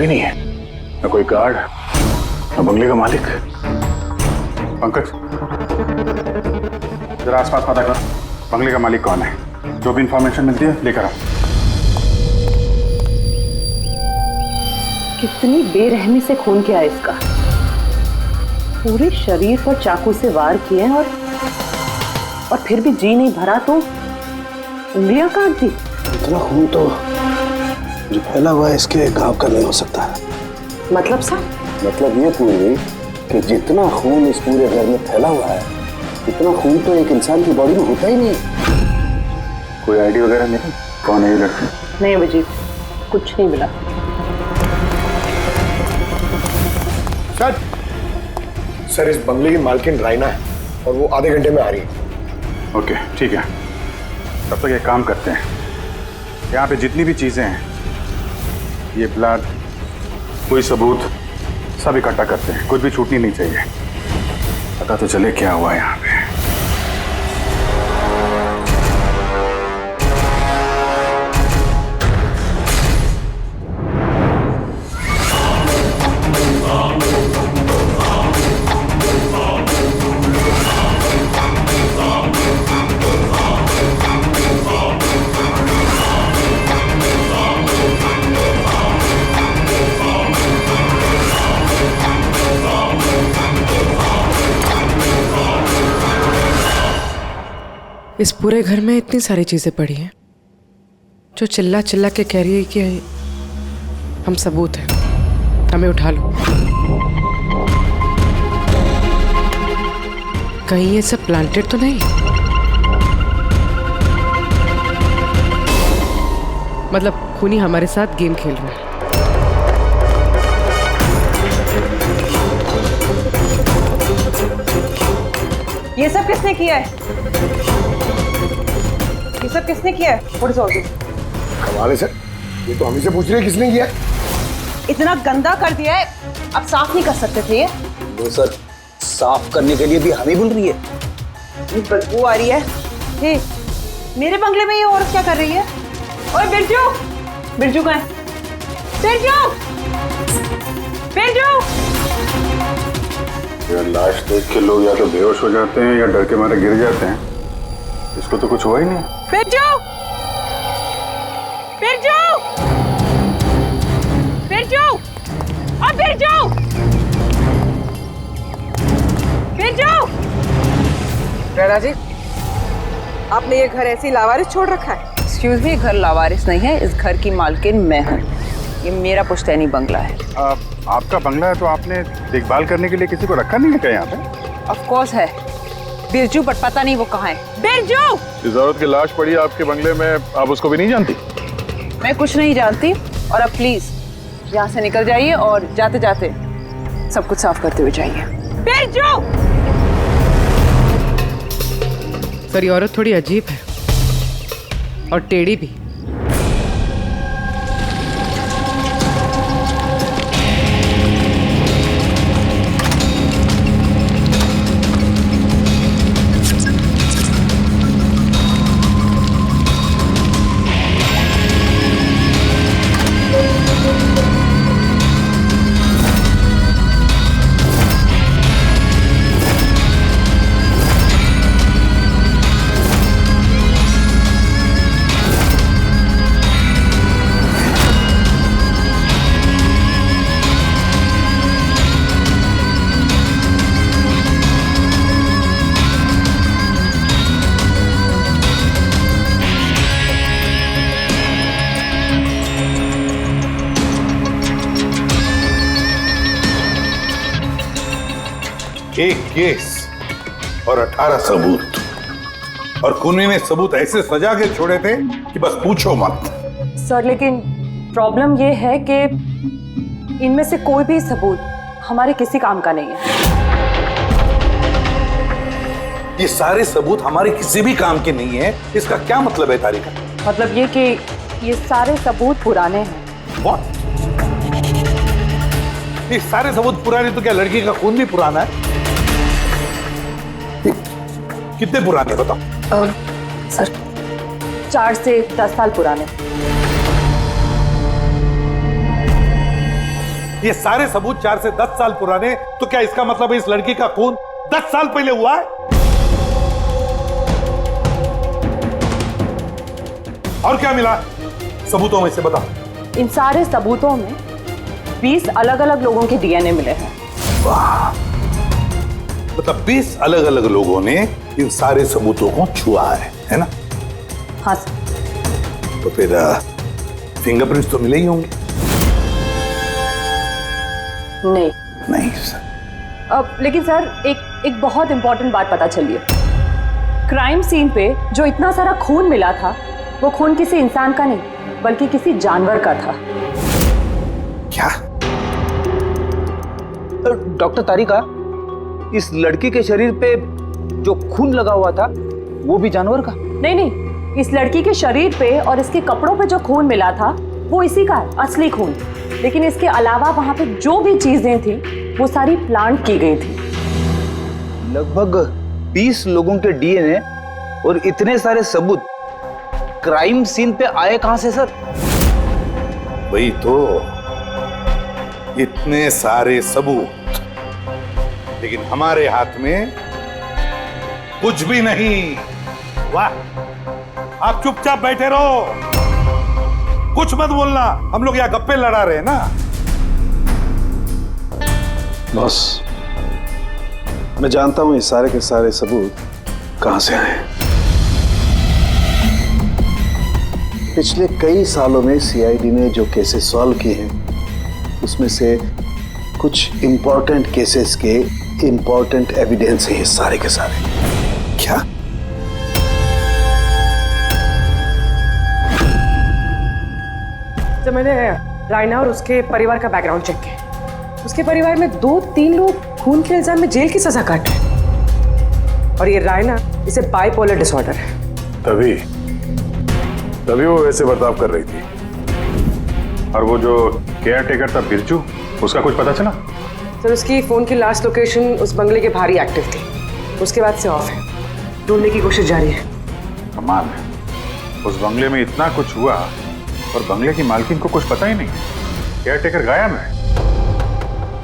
कोई नहीं है, न कोई गार्ड, न बंगले का मालिक। पंकज, जरा आसपास पता कर, बंगले का मालिक कौन है? जो भी इंफॉर्मेशन मिलती है लेकर आओ। कितनी बेरहमी से खून किया है इसका। पूरे शरीर पर चाकू से वार किए और फिर भी जी नहीं भरा तो उंगलियां काट दी। इतना खून तो जो फैला हुआ है इसके घाव का नहीं हो सकता है। मतलब सा? मतलब ये पूरी कि जितना खून इस पूरे घर में फैला हुआ है इतना खून तो एक इंसान की बॉडी में होता ही नहीं। कोई आईडी वगैरह नहीं? कौन है ये लड़की? नहीं अभिजीत, कुछ नहीं मिला। सर इस बंगले की मालकिन राइना है और वो आधे घंटे में आ रही है। ओके ठीक है, तब तक एक काम करते हैं, यहाँ पे जितनी भी चीजें हैं, ये ब्लड, कोई सबूत, सब इकट्ठा करते हैं। कुछ भी छूटनी नहीं चाहिए, पता तो चले क्या हुआ यहाँ पे। इस पूरे घर में इतनी सारी चीजें पड़ी हैं जो चिल्ला चिल्ला के कह रही है कि हम सबूत हैं, हमें उठा लो। कहीं ये सब प्लांटेड तो नहीं? मतलब खूनी हमारे साथ गेम खेल रहा है। ये सब किसने किया है? ये सब किसने किया है? What is all this? कमाल है सर, ये तो हम ही से पूछ रहे हैं किसने किया है। इतना गंदा कर दिया है, अब साफ नहीं कर सकते थे ये? वो सर साफ करने के लिए भी हमें बोल रही है। ये बदबू आ रही है। हे, मेरे बंगले में ये औरत क्या कर रही है? ओए बिरजू, बिरजू कहाँ है? बिरजू, बिरजू। यार लाश देख के लोग या तो बेहोश हो जाते हैं या डर के मारे गिर जाते हैं। इसको तो कुछ हुआ ही नहीं। बिरजू, बिरजू, बिरजू, और बिरजू, बिरजू। राणा जी, आपने ये घर ऐसे ही लावारिस छोड़ रखा है? एक्सक्यूज मी, घर लावारिस नहीं है, इस घर की मालकिन मैं हूँ। ये मेरा पुश्तैनी बंगला है। आपका बंगला है तो आपने देखभाल करने के लिए किसी को रखा नहीं है क्या यहाँ पे? ऑफ कोर्स है बिरजू, बट पता नहीं वो कहाँ है। बिरजू! इस औरत की लाश पड़ी है आपके बंगले में, आप उसको भी नहीं जानती? मैं कुछ नहीं जानती, और अब प्लीज यहाँ से निकल जाइए और जाते जाते सब कुछ साफ करते हुए जाइए। बिरजू! सर ये औरत थोड़ी अजीब है और टेढ़ी भी। एक केस और 18 सबूत, और खूनी ने सबूत ऐसे सजा के छोड़े थे कि बस पूछो मत। सर लेकिन प्रॉब्लम ये है कि इनमें से कोई भी सबूत हमारे किसी काम का नहीं है। ये सारे सबूत हमारे किसी भी काम के नहीं है, इसका क्या मतलब है तारिका? मतलब ये कि ये सारे सबूत पुराने हैं। What? ये सारे सबूत पुराने तो क्या लड़की का खून भी पुराना है? कितने पुराने बताओ? सर 4 से 10 साल पुराने। ये सारे सबूत 4 से 10 साल पुराने, तो क्या इसका मतलब है इस लड़की का खून 10 साल पहले हुआ है? और क्या मिला सबूतों में से, बता। इन सारे सबूतों में 20 अलग अलग लोगों के डीएनए मिले हैं। वाह, मतलब 20 अलग अलग लोगों ने इन सारे सबूतों को छुआ है ना? हाँ सर। तो फिर फिंगरप्रिंट्स तो मिले ही होंगे। नहीं सर। लेकिन सर एक बहुत इंपॉर्टेंट बात पता चली है। क्राइम सीन पे जो इतना सारा खून मिला था, वो खून किसी इंसान का नहीं बल्कि किसी जानवर का था। क्या? डॉक्टर तारिका, इस लड़की के शरीर पे जो खून लगा हुआ था वो भी जानवर का? नहीं, इस लड़की के शरीर पे और इसके कपड़ों पे जो खून मिला था वो इसी का है, असली खून। लेकिन इसके अलावा वहां पे जो भी चीजें थी वो सारी प्लांट की गई थी। लगभग 20 लोगों के डीएनए और इतने सारे सबूत क्राइम सीन पे आए कहां से सर? वही तो, इतने सारे सबूत, लेकिन हमारे हाथ में कुछ भी नहीं। वाह, आप चुपचाप बैठे रहो, कुछ मत बोलना। हम लोग यहाँ गप्पे लड़ा रहे हैं ना। बॉस, मैं जानता हूं ये सारे के सारे सबूत कहां से आए। पिछले कई सालों में सीआईडी ने जो केसेस सॉल्व किए हैं उसमें से कुछ इंपॉर्टेंट केसेस के इंपॉर्टेंट एविडेंस हैं ये सारे के सारे। क्या? जब मैंने रायना और उसके परिवार का बैकग्राउंड चेक किया, उसके परिवार में 2-3 लोग खून के इल्जाम में जेल की सजा काट रहे हैं। और ये रायना, इसे बाइपोलर डिसऑर्डर है। तभी वो वैसे बर्ताव कर रही थी। और वो जो केयर टेकर था बिरजू, उसका कुछ पता चला? सर, उसकी फोन की लास्ट लोकेशन उस बंगले के बाहर ही एक्टिव थी, उसके बाद से ऑफ है। ढूंढने की कोशिश जारी है। कमाल है, उस बंगले में इतना कुछ हुआ और बंगले की मालकिन को कुछ पता ही नहीं। केयर टेकर गायब है।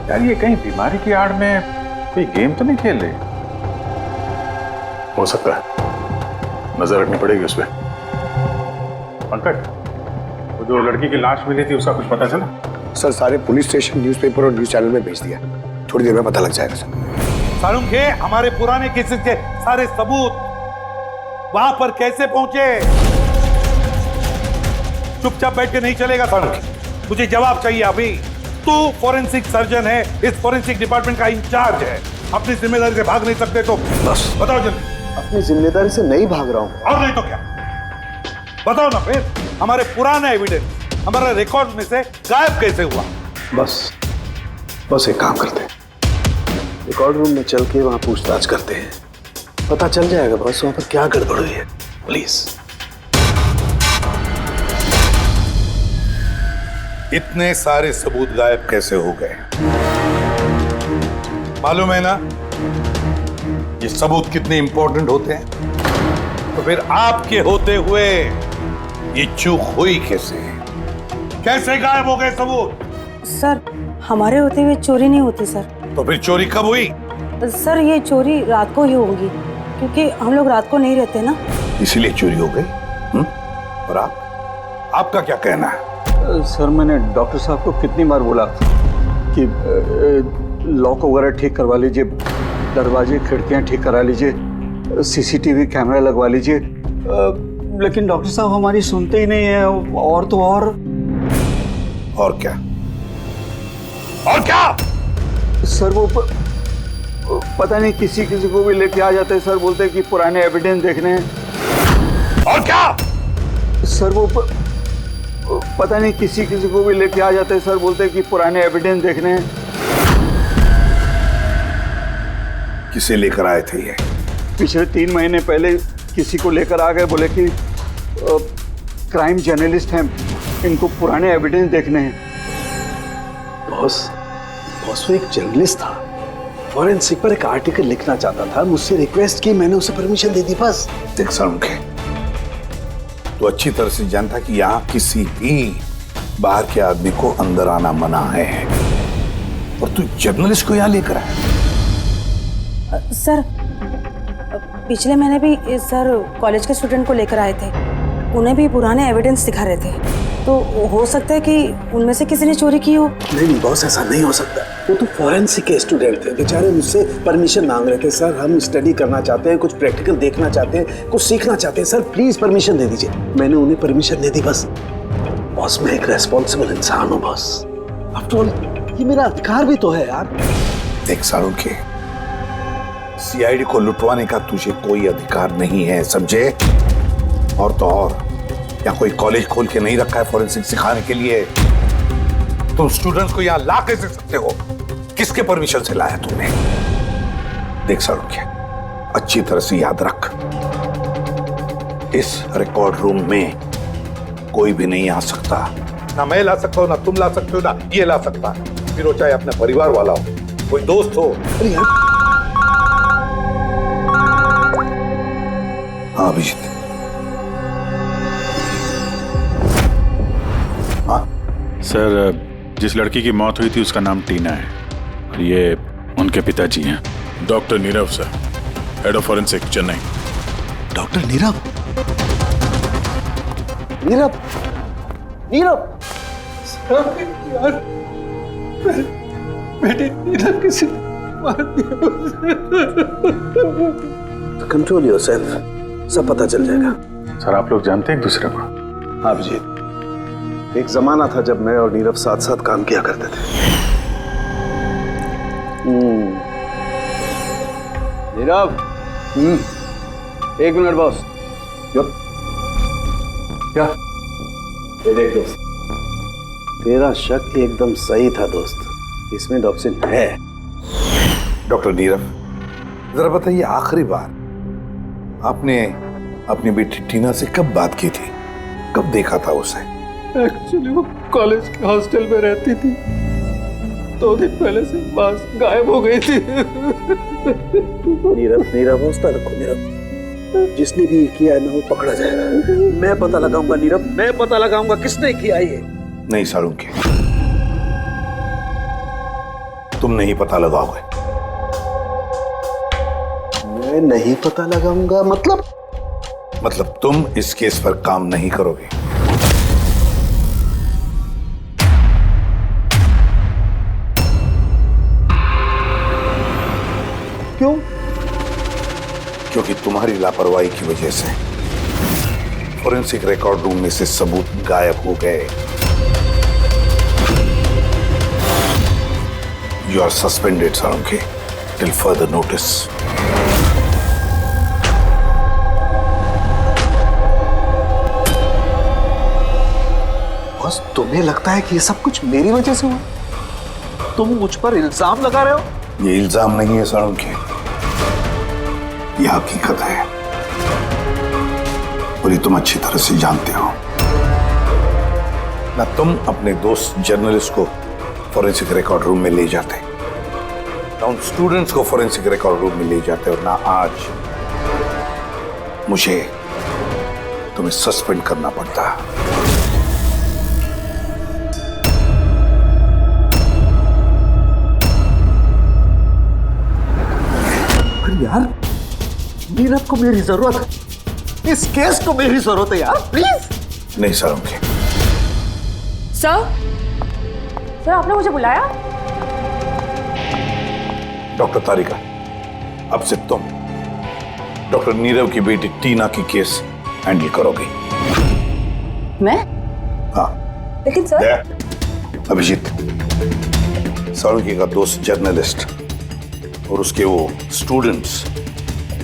यार, ये कहीं बीमारी की आड़ में कोई गेम तो नहीं खेल रहे? हो सकता है, नजर रखनी पड़ेगी उस पर। पंकज, वो जो लड़की की लाश मिली थी उसका कुछ पता चला? सर, सारे पुलिस स्टेशन, न्यूज़पेपर और न्यूज़ चैनल में भेज दिया। थोड़ी देर में पता लग जाएगा सर। सारुण के हमारे पुराने केसेस के सारे सबूत वहां पर कैसे पहुंचे? चुपचाप बैठ के नहीं चलेगा सारुण, मुझे जवाब चाहिए अभी। तू फॉरेंसिक सर्जन है, इस फॉरेंसिक डिपार्टमेंट का इंचार्ज है, अपनी जिम्मेदारी से भाग नहीं सकते तो बस बताओ जल्दी। अपनी जिम्मेदारी से नहीं भाग रहा हूं। और नहीं तो क्या? बताओ ना फिर, हमारे पुराने एविडेंस, हमारे रिकॉर्ड में से गायब कैसे हुआ? बस एक काम करते हैं, रिकॉर्ड रूम में चल के वहां पूछताछ करते हैं, पता चल जाएगा बस वहां पर क्या गड़बड़ हुई है। प्लीज। इतने सारे सबूत गायब कैसे हो गए? मालूम है ना ये सबूत कितने इंपॉर्टेंट होते हैं? तो फिर आपके होते हुए ये चूक हुई कैसे? कैसे गायब हो गए सबूत? सर, हमारे होते हुए चोरी नहीं होती सर। तो फिर चोरी कब हुई? सर, ये चोरी रात को ही होगी क्योंकि हम लोग रात को नहीं रहते ना। इसीलिए चोरी हो गई? और आपका क्या कहना है? सर, मैंने डॉक्टर साहब को कितनी बार बोला कि लॉक वगैरह ठीक करवा लीजिए, दरवाजे खिड़कियां ठीक करा लीजिए, सीसीटीवी कैमरा लगवा लीजिए, लेकिन डॉक्टर साहब हमारी सुनते ही नहीं है। और तो और क्या? और क्या? सर, वो पता नहीं किसी को भी लेके आ जाते हैं सर, बोलते हैं कि पुराने एविडेंस देखने हैं। और क्या? सर, वो पता नहीं किसी को भी लेके आ जाते हैं सर, बोलते हैं कि पुराने एविडेंस देखने हैं। किसे लेकर आए थे ये? पिछले 3 महीने पहले किसी को लेकर आ गए, बोले कि क्राइम जर्नलिस्ट हैं, इनको पुराने एविडेंस देखने हैं। बॉस, वो एक जर्नलिस्ट था, फॉरेंसिक पर एक आर्टिकल लिखना चाहता था, मुझसे रिक्वेस्ट की, मैंने उसे परमिशन दे दी बस। देख सारुण, तो अच्छी तरह से जानता कि यहाँ किसी भी बाहर के आदमी को अंदर आना मना है। और तू जर्नलिस्ट को यहाँ लेकर आया। सर पिछले महीने भी सर कॉलेज के स्टूडेंट को लेकर आए थे, उन्हें भी पुराने एविडेंस दिखा रहे थे, तो हो सकता है कि उनमें से किसी ने चोरी की हो। नहीं बॉस, ऐसा नहीं हो सकता। वो तो फॉरेंसिक के स्टूडेंट थे, बेचारे मुझसे परमिशन मांग रहे थे। सर हम स्टडी करना चाहते हैं, कुछ प्रैक्टिकल देखना चाहते हैं, कुछ सीखना चाहते हैं, सर प्लीज परमिशन दे दीजिए। मैंने उन्हें परमिशन दे दी बस। बॉस मैं एक रेस्पॉन्सिबल इंसान हूँ बॉस, आफ्टर ऑल ये मेरा अधिकार भी तो है यार। देख साळुंखे, सीआईडी को लुटवाने का तुझे कोई अधिकार नहीं है, समझे? और तो और यहाँ कोई कॉलेज खोल के नहीं रखा है फॉरेंसिक सिखाने के लिए। तुम स्टूडेंट्स को यहाँ ला कैसे सकते हो? किसके परमिशन से लाया तुमने? देख साळुंखे, अच्छी तरह से याद रख, इस रिकॉर्ड रूम में कोई भी नहीं आ सकता। ना मैं ला सकता हूँ, ना तुम ला सकते हो, ना ये ला सकता। फिर वो चाहे अपने परिवार वाला हो, कोई दोस्त हो। हाँ अभिजीत। सर जिस लड़की की मौत हुई थी उसका नाम टीना है और ये उनके पिताजी हैं, doctor Nirav sir, head of forensic Chennai. Doctor Nirav? Nirav Nirav यार बेटे नीरव किसी मार दिया। कंट्रोल योरसेल्फ, सब पता चल जाएगा। सर आप लोग जानते हैं एक दूसरे को? हाँ अभिजीत, एक जमाना था जब मैं और नीरव साथ साथ काम किया करते थे। नीरव, एक मिनट बॉस। क्या? ये देख दोस्त, तेरा शक एकदम सही था दोस्त, इसमें डॉक्सिन है। डॉक्टर नीरव, जरा बताइए आखिरी बार आपने अपनी बेटी टीना से कब बात की थी? कब देखा था उसे? एक्चुअली वो कॉलेज के हॉस्टल में रहती थी, 2 दिन पहले से वहां से गायब हो गई थी। नीरव नीरव हौसला रखो नीरव, जिसने भी किया है ना वो पकड़ा जाएगा। मैं पता लगाऊंगा नीरव, मैं पता लगाऊंगा किसने किया ये। नहीं साळुंखे, तुम नहीं पता लगाओगे। मैं नहीं पता लगाऊंगा मतलब तुम इस केस पर काम नहीं करोगे। क्यों? क्योंकि तुम्हारी लापरवाही की वजह से फॉरेंसिक रिकॉर्ड रूम में से सबूत गायब हो गए। You are suspended Salunkhe till further notice. बस तुम्हें लगता है कि ये सब कुछ मेरी वजह से हुआ? तुम मुझ पर इल्जाम लगा रहे हो? ये इल्जाम नहीं है साळुंखे, ये हकीकत है और ये तुम अच्छी तरह से जानते हो। ना तुम अपने दोस्त जर्नलिस्ट को फॉरेंसिक रिकॉर्ड रूम में ले जाते, ना उन स्टूडेंट्स को फॉरेंसिक रिकॉर्ड रूम में ले जाते, और ना आज मुझे तुम्हें सस्पेंड करना पड़ता। यार नीरव को मेरी जरूरत है, इस केस को मेरी जरूरत है यार, प्लीज। नहीं साळुंखे। सर आपने मुझे बुलाया? डॉक्टर तारिका, अब से तुम डॉक्टर नीरव की बेटी टीना की केस हैंडल करोगी। मैं? हाँ। लेकिन सर अभिजीत, साळुंखे का दोस्त जर्नलिस्ट और उसके वो स्टूडेंट्स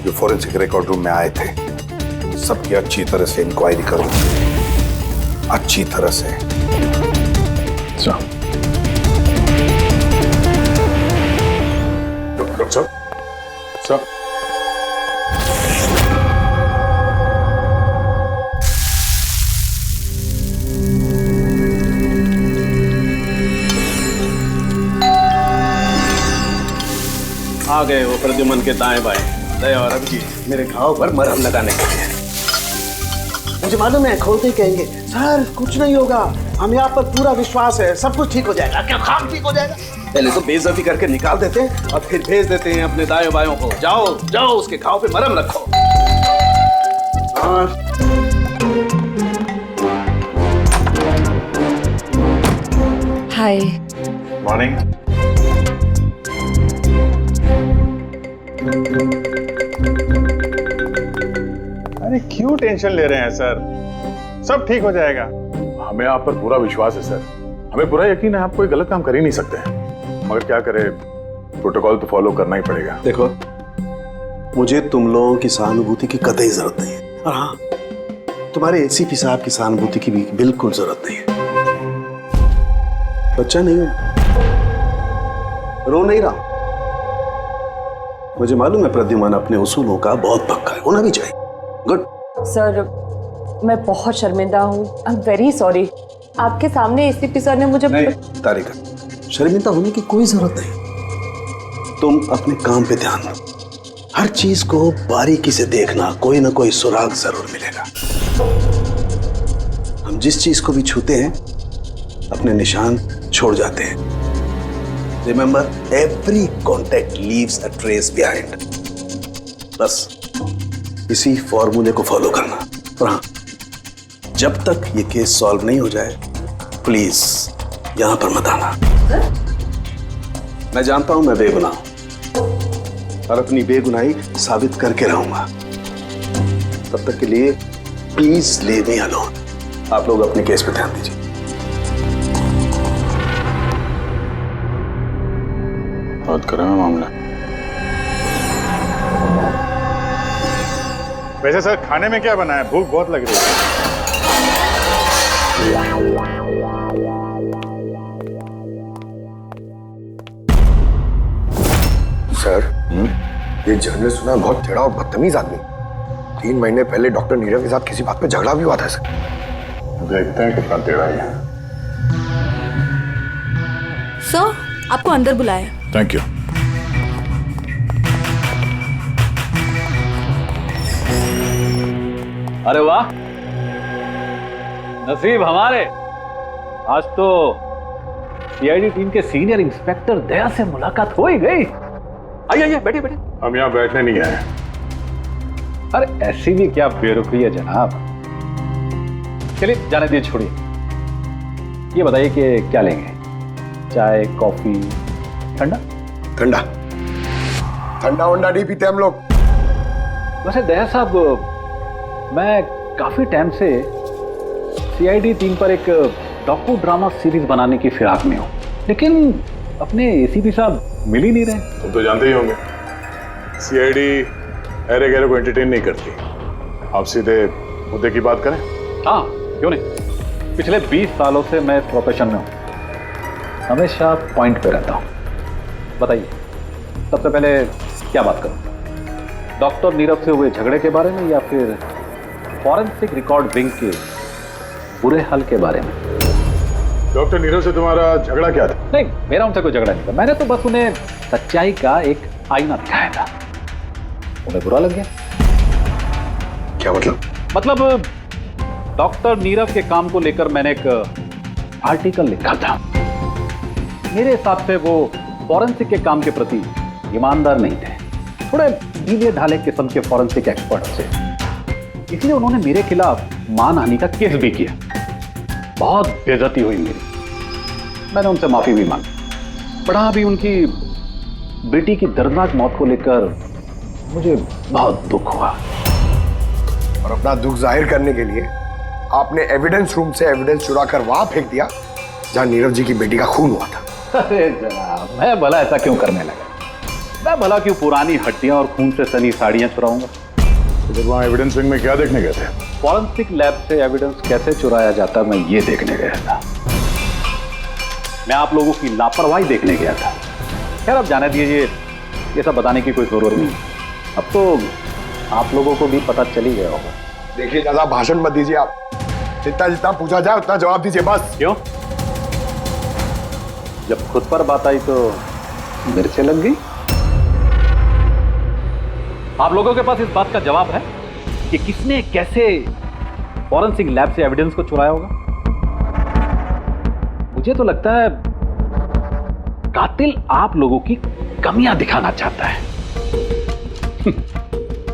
जो फॉरेंसिक रिकॉर्ड रूम में आए थे, सबकी अच्छी तरह से इंक्वायरी करो, अच्छी तरह से। डॉक्टर साहब, साहब आ गए वो प्रद्युमन के दाएं बाएं, दया और अभिजीत, मेरे घाव पर मरहम लगाने के लिए। मुझे मालूम है खोलते ही कहेंगे सर कुछ नहीं होगा, हमें आप पर पूरा विश्वास है, सब कुछ ठीक हो जाएगा। क्या काम ठीक हो जाएगा? पहले तो बेइज्जती करके निकाल देते हैं और फिर भेज देते हैं अपने दाएं बायों को। जाओ जाओ उसके घाव पे मरहम रखो। हाय। मॉर्निंग। अरे क्यों टेंशन ले रहे हैं सर, सब ठीक हो जाएगा। हमें आप पर पूरा विश्वास है सर, हमें पूरा यकीन है आप कोई गलत काम कर ही नहीं सकते, मगर क्या करें, प्रोटोकॉल तो फॉलो करना ही पड़ेगा। देखो, मुझे तुम लोगों की सहानुभूति की कतई जरूरत नहीं है, और हाँ, तुम्हारे एसीपी साहब की सहानुभूति की भी बिल्कुल जरूरत नहीं है। बच्चा नहीं हूं, रो नहीं रहा। मुझे मालूम है प्रद्युमन अपने उसूलों का बहुत पक्का है, होना भी चाहिए। गुड। सर, मैं बहुत शर्मिंदा हूँ। I am very sorry. आपके सामने एसीपी सर ने मुझे नहीं तारिका, शर्मिंदा होने की कोई जरूरत नहीं। तुम अपने काम पे ध्यान दो, हर चीज को बारीकी से देखना, कोई ना कोई सुराग जरूर मिलेगा। हम जिस चीज को भी छूते हैं अपने निशान छोड़ जाते हैं। Remember, every contact leaves a trace behind. बस इसी फॉर्मूले को फॉलो करना। और हाँ, जब तक ये केस सॉल्व नहीं हो जाए, प्लीज यहां पर मत आना। मैं जानता हूं मैं बेगुनाह हूं और अपनी बेगुनाही साबित करके रहूंगा। तब तक के लिए प्लीज लीव मी अलोन। आप लोग अपने केस पे ध्यान दीजिए। बहुत गर्म है मामला। वैसे सर खाने में क्या बना है, भूख बहुत लग रही है। सर, ये जर्नल सुना, बहुत टेढ़ा और बदतमीज आदमी। 3 महीने पहले डॉक्टर नीरव के साथ किसी बात पे झगड़ा भी हुआ था सर। देखते हैं कितना टेढ़ा है। सर, आपको अंदर बुलाया। Thank you. अरे वाह, नसीब हमारे, आज तो सीआईडी टीम के सीनियर इंस्पेक्टर दया से मुलाकात हो ही गई। आइए आइए, बैठिए बैठिए। हम यहाँ बैठने नहीं आए। अरे ऐसी भी क्या बेरुखी है जनाब। चलिए जाने दीजिए, छोड़िए। ये बताइए कि क्या लेंगे, चाय, कॉफी, ठंडा? ठंडा ठंडा वंडा नहीं पीते हम लोग। वैसे दया साहब, मैं काफी टाइम से सीआईडी टीम पर एक डॉक्यू ड्रामा सीरीज बनाने की फिराक में हूं, लेकिन अपने एसीपी साहब मिल ही नहीं रहे। तुम तो जानते ही होंगे, सीआईडी अरे गहरे को एंटरटेन नहीं करती। आप सीधे मुद्दे की बात करें। हाँ क्यों नहीं, पिछले 20 सालों से मैं इस प्रोफेशन में हूं, हमेशा पॉइंट पे रहता हूं। बताइए, सबसे पहले क्या बात करूं, डॉक्टर नीरव से हुए झगड़े के बारे में या फिर फॉरेंसिक रिकॉर्ड विंग के बुरे हाल के बारे में? डॉक्टर नीरव से तुम्हारा झगड़ा क्या था? नहीं, मेरा उनसे कोई झगड़ा नहीं था। मैंने तो बस उन्हें सच्चाई का एक आईना दिखाया था, उन्हें बुरा लग गया। क्या मतलब? मतलब डॉक्टर नीरव के काम को लेकर मैंने एक आर्टिकल लिखा था। मेरे हिसाब से वो फॉरेंसिक के काम के प्रति ईमानदार नहीं थे, थोड़े ढीले ढाले किस्म के फॉरेंसिक एक्सपर्ट थे। इसलिए उन्होंने मेरे खिलाफ मानहानि का केस भी किया। बहुत बेइज्जती हुई मेरी। मैंने उनसे माफी भी मांगी। पढ़ा भी उनकी बेटी की दर्दनाक मौत को लेकर मुझे बहुत दुख हुआ। और अपना दुख जाहिर करने के लिए आपने एविडेंस रूम से एविडेंस चुरा कर वहां फेंक दिया जहां नीरव जी की बेटी का खून हुआ था। अरे जनाब, मैं भला ऐसा क्यों करने लगा? मैं भला क्यों पुरानी हड्डियां और खून से सनी साड़ियां चुराऊंगा? तो वहाँ एविडेंस विंग में क्या देखने गए थे? फॉरेंसिक लैब से एविडेंस कैसे चुराया जाता, मैं ये देखने गया था। मैं आप लोगों की लापरवाही देखने गया था। खैर अब जाने दीजिए, ये सब बताने की कोई जरूरत नहीं। अब तो आप लोगों को भी पता चल ही गया होगा। देखिए ज्यादा भाषण मत दीजिए आप, जितना जितना पूछा जाए उतना जवाब दीजिए बस। क्यों? जब खुद पर बात आई तो मिर्चें लग गई। आप लोगों के पास इस बात का जवाब है कि किसने कैसे फॉरेंसिक लैब से एविडेंस को चुराया होगा। मुझे तो लगता है कातिल आप लोगों की कमियां दिखाना चाहता है।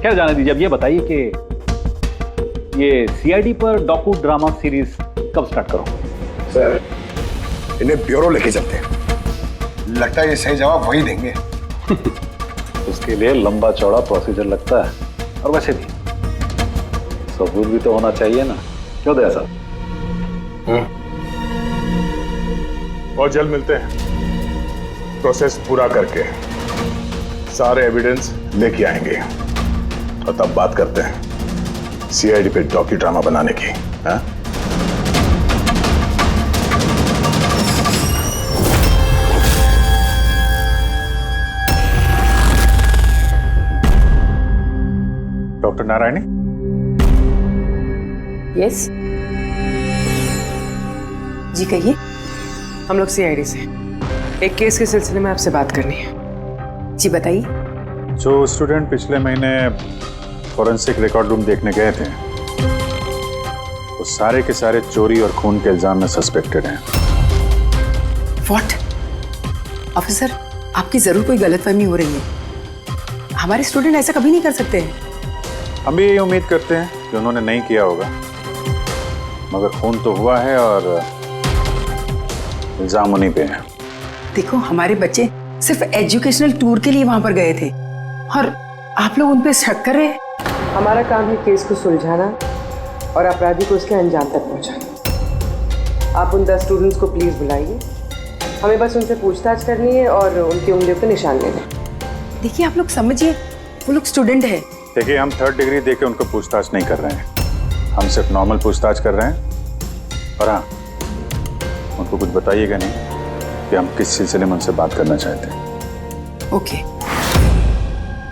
खैर जाने दीजिए, अब ये बताइए कि ये सीआईडी पर डॉकू ड्रामा सीरीज कब स्टार्ट करो? सर, इन्हें ब्यूरो लेके चलते हैं, लगता है ये सही जवाब वही देंगे। उसके लिए लंबा चौड़ा प्रोसीजर लगता है, और वैसे भी सबूत भी तो होना चाहिए ना, क्यों दया साहब? और जल्द मिलते हैं, प्रोसेस पूरा करके सारे एविडेंस लेके आएंगे और तब बात करते हैं सीआईडी पे डॉक्यू ड्रामा बनाने की। हाँ? डॉक्टर नारायणी। यस जी, कहिए। हम लोग सीआईडी से एक केस के सिलसिले में आपसे बात करनी है। जी बताइए। जो स्टूडेंट पिछले महीने फॉरेंसिक रिकॉर्ड रूम देखने गए थे, वो सारे के सारे चोरी और खून के इल्जाम में सस्पेक्टेड हैं। व्हाट? ऑफिसर, आपकी जरूर कोई गलतफहमी हो रही है। हमारे स्टूडेंट ऐसा कभी नहीं कर सकते हैं। हम भी यही उम्मीद करते हैं कि उन्होंने नहीं किया होगा, मगर खून तो हुआ है और इल्जाम उन्हीं पे है। देखो, हमारे बच्चे सिर्फ एजुकेशनल टूर के लिए वहां पर गए थे और आप लोग उन पे शक कर रहे हैं। हमारा काम है केस को सुलझाना और अपराधी को उसके अंजाम तक पहुंचाना। आप उन 10 स्टूडेंट्स को प्लीज बुलाइए, हमें बस उनसे पूछताछ करनी है और उनकी उंगलियों पे निशान लेने। देखिए, आप लोग समझिए, वो लोग स्टूडेंट है। देखिए, हम 3rd डिग्री देके उनको पूछताछ नहीं कर रहे हैं, हम सिर्फ नॉर्मल पूछताछ कर रहे हैं। और हाँ, उनको कुछ बताइएगा नहीं कि हम किस सिलसिले में उनसे बात करना चाहते हैं। ओके।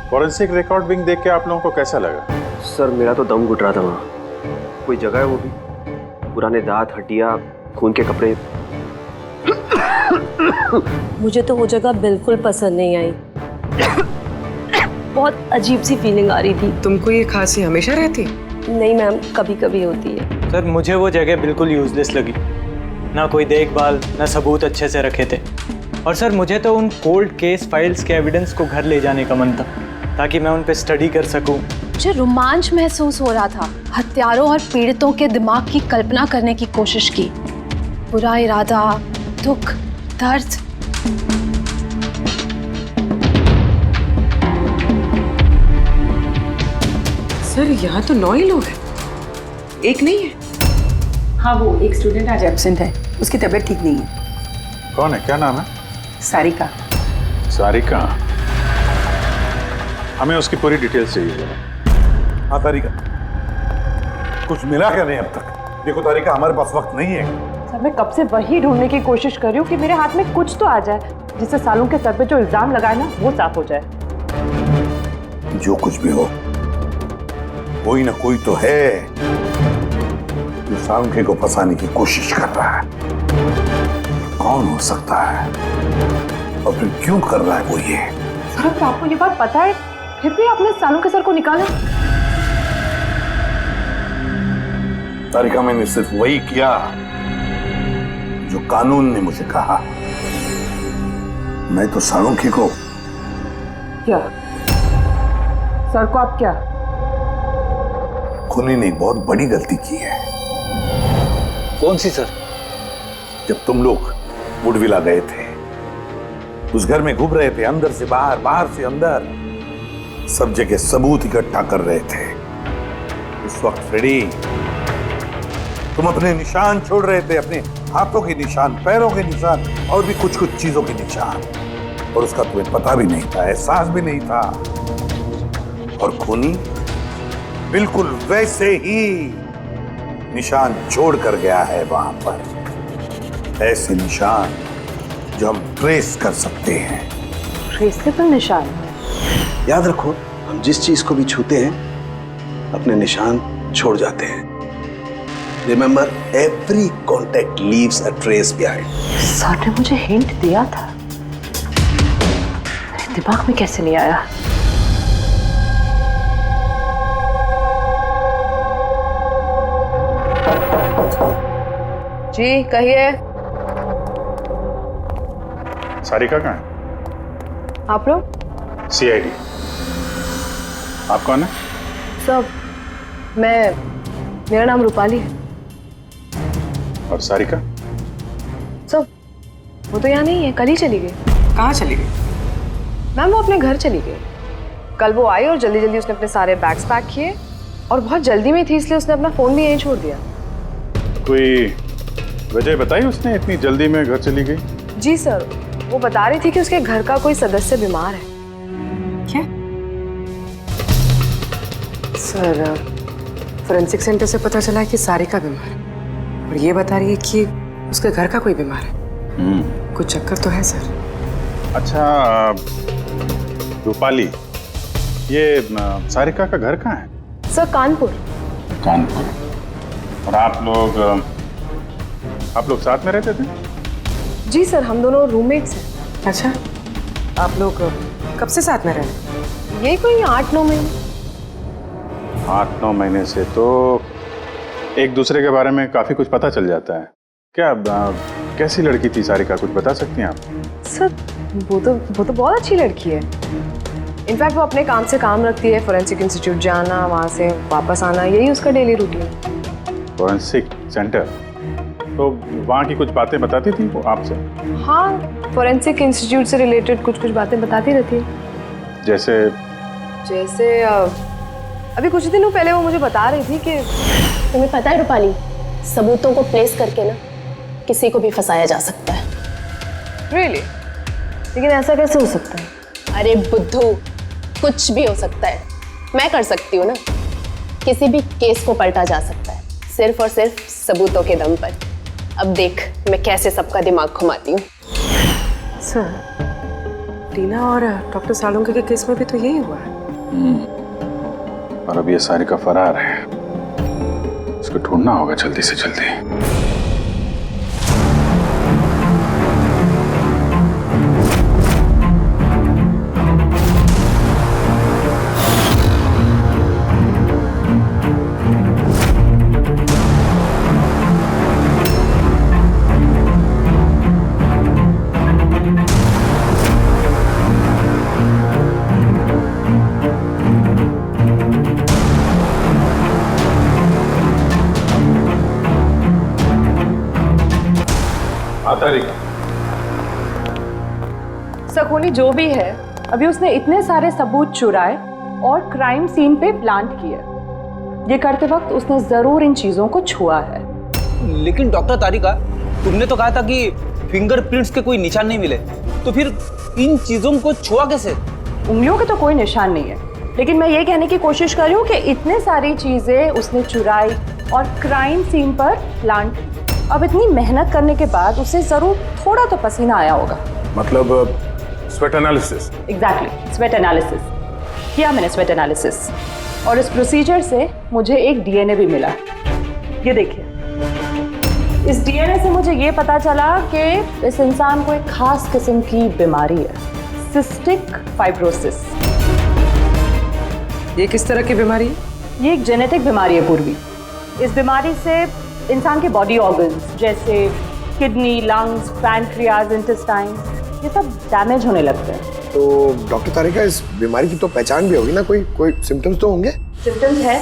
फॉरेंसिक रिकॉर्ड विंग देख के आप लोगों को कैसा लगा? सर, मेरा तो दम घुट रहा था वहाँ। कोई जगह है वो भी, पुराने दांत, हड्डियाँ, खून के कपड़े। मुझे तो वो जगह बिल्कुल पसंद नहीं आई। बहुत अजीब सी फीलिंग आ रही थी। तुमको ये खांसी हमेशा रहती? नहीं मैम, कभी कभी होती है। सर, मुझे वो जगह बिल्कुल यूजलेस लगी। ना कोई देखभाल, ना सबूत अच्छे से रखे थे। और सर, मुझे तो उन कोल्ड केस फाइल्स के एविडेंस को घर ले जाने का मन था, ताकि मैं उन पे स्टडी कर सकूं। मुझे रोमांच महसूस हो रहा था। हत्यारों और पीड़ितों के दिमाग की कल्पना करने की कोशिश की। बुरा इरादा, दुख, दर्द। सर, यहाँ तो 9 ही लोग हैं, एक नहीं है। हाँ, वो एक स्टूडेंट आज एब्सेंट है, उसकी तबीयत ठीक नहीं है। कौन है, क्या नाम है? सारिका। सारिका? हमें उसकी पूरी डिटेल्स चाहिए। हाँ तारिका, कुछ मिला क्या नहीं अब तक? देखो तारिका, हमारे पास वक्त नहीं है। सर, मैं कब से वही ढूंढने की कोशिश कर रही हूँ कि मेरे हाथ में कुछ तो आ जाए, जिससे सालों के सर पे जो इल्जाम लगाए ना, वो साफ हो जाए। जो कुछ भी हो, कोई ना कोई तो है जो सांख्य को फंसाने की कोशिश कर रहा है। कौन हो सकता है और फिर क्यों कर रहा है वो ये? सर, तो आपको ये बात पता है, फिर भी आपने सालों के सर को निकाला। तारिका, मैंने सिर्फ वही किया जो कानून ने मुझे कहा। मैं तो सालुंखे को। क्या सर को आप क्या? खूनी ने एक बहुत बड़ी गलती की है। कौन सी सर? जब तुम लोग वुडविला गए थे, उस घर में घूम रहे थे, अंदर से बाहर, बाहर से अंदर, सब जगह सबूत इकट्ठा कर रहे थे। उस वक्त फ्रेडी, तुम अपने निशान छोड़ रहे थे, अपने हाथों के निशान, पैरों के निशान और भी कुछ कुछ चीजों के निशान, और उसका तुम्हें पता भी नहीं था, एहसास भी नहीं था। और खूनी बिल्कुल वैसे ही निशान छोड़ कर गया है वहां पर। ऐसे निशान जो हम ट्रेस कर सकते हैं। ट्रेसेबल निशान? याद रखो, हम जिस चीज को भी छूते हैं अपने निशान छोड़ जाते हैं। Remember, every contact leaves a trace behind. Sir ने मुझे हिंट दिया था, मेरे दिमाग में कैसे नहीं आया? जी कहिए। सारिका कहाँ है? आप लोग? सीआईडी। आप कौन है? सब मेरा नाम रूपाली है। और सारिका? सब वो तो यहाँ नहीं है, कल ही चली गई। कहाँ चली गई? मैम वो अपने घर चली गई। कल वो आई और जल्दी जल्दी उसने अपने सारे बैग्स पैक किए और बहुत जल्दी में थी, इसलिए उसने अपना फोन भी यहीं छोड़ दिया। कोई वजह बताई उसने इतनी जल्दी में घर चली गई? जी सर, वो बता रही थी कि उसके घर का कोई सदस्य बीमार है। क्या? सर, फोरेंसिक सेंटर से पता चला है कि सारिका बीमार है और ये बता रही है कि उसके घर का कोई बीमार है। कुछ चक्कर तो है सर। अच्छा रूपाली, ये सारिका का घर कहाँ है? सर कानपुर। कानपुर। और आप लोग साथ में रहते थे? जी सर, हम दोनों रूममेट्स हैं। अच्छा, आप लोग कब से साथ में रह रहे हैं? यही कोई 8-9 महीने। 8-9 महीने से तो एक दूसरे के बारे में काफी कुछ पता चल जाता है। क्या कैसी लड़की थी सारिका, कुछ बता सकती हैं आप? सर वो तो बहुत अच्छी लड़की है। इनफैक्ट वो अपने काम से काम रखती है, फोरेंसिक इंस्टीट्यूट जाना, वहाँ से वापस आना, यही उसका डेली रूटीन है। Forensic centre? तो वहाँ की कुछ बातें बताती थी वो आपसे? हाँ, फोरेंसिक इंस्टीट्यूट से रिलेटेड कुछ बातें बताती रहती है। जैसे अभी कुछ दिनों पहले वो मुझे बता रही थी कि तुम्हें पता है रूपाली, सबूतों को प्लेस करके ना किसी को भी फंसाया जा सकता है। रियली? लेकिन ऐसा कैसे हो सकता है? अरे बुद्धू, कुछ भी हो सकता है। मैं कर सकती हूँ ना, किसी भी केस को पलटा जा सकता है सिर्फ और सिर्फ सबूतों के दम पर। अब देख मैं कैसे सबका दिमाग घुमाती हूँ। सर, टीना और डॉक्टर सालुंके के केस में भी तो यही हुआ है। और अब ये सारिका फरार है, इसको ढूंढना होगा जल्दी से जल्दी। सखोनी जो भी है, अभी उसने इतने सारे सबूत चुराए और क्राइम सीन पे प्लांट किया। ये करते वक्त उसने जरूर इन चीजों को छुआ है। लेकिन डॉक्टर तारिका, तुमने तो कहा था कि फिंगरप्रिंट्स के कोई निशान नहीं मिले, तो फिर इन चीजों को छुआ कैसे? उंगलियों के तो कोई निशान नहीं है, लेकिन मैं ये कहने की कोशिश कर रही हूँ कि इतने सारी चीजें उसने चुराई और क्राइम सीन पर प्लांट। अब इतनी मेहनत करने के बाद उसे जरूर थोड़ा तो पसीना आया होगा। मतलब sweat analysis? Exactly, sweat analysis किया मैंने, स्वेट एनालिसिस। और इस प्रोसीजर से मुझे एक डीएनए भी मिला। ये देखिए, इस डीएनए से मुझे ये पता चला कि इस इंसान को एक खास किस्म की बीमारी है, सिस्टिक फाइब्रोसिस। ये किस तरह की बीमारी है? ये एक जेनेटिक बीमारी है पूर्वी। इस बीमारी से इंसान के बॉडी ऑर्गन्स जैसे किडनी, लंग्स, पैनक्रियाज, इंटेस्टाइन, ये सब डैमेज होने लगते हैं। तो डॉक्टर तारिका, इस बीमारी की तो पहचान भी होगी ना? कोई सिम्टम्स तो होंगे? सिम्टम्स है।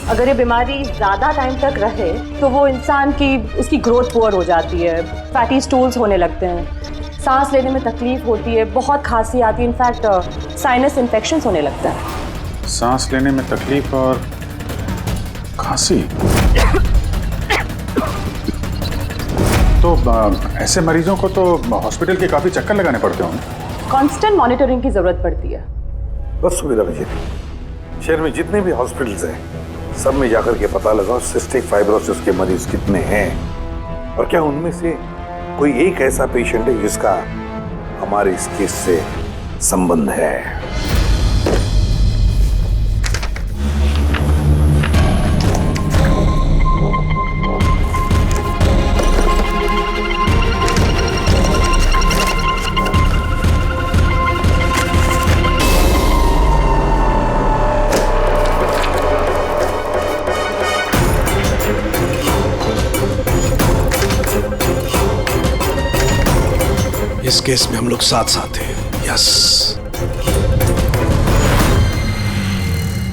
अगर ये बीमारी ज़्यादा टाइम तक रहे तो वो इंसान की उसकी ग्रोथ पुअर हो जाती है, फैटी स्टूल्स होने लगते हैं, सांस लेने में तकलीफ होती है, बहुत खांसी आती है, इनफैक्ट साइनस इन्फेक्शंस होने लगता है। सांस लेने में तकलीफ और खांसी? तो ऐसे मरीजों को तो हॉस्पिटल के काफी चक्कर लगाने पड़ते होंगे। कांस्टेंट मॉनिटरिंग की जरूरत पड़ती है। बस सुविधा मुझे, शहर में जितने भी हॉस्पिटल्स हैं सब में जाकर के पता लगाओ सिस्टिक फाइब्रोसिस के मरीज कितने हैं और क्या उनमें से कोई एक ऐसा पेशेंट है जिसका हमारे इस केस से संबंध है। इस केस में हम लोग साथ साथ हैं। यस।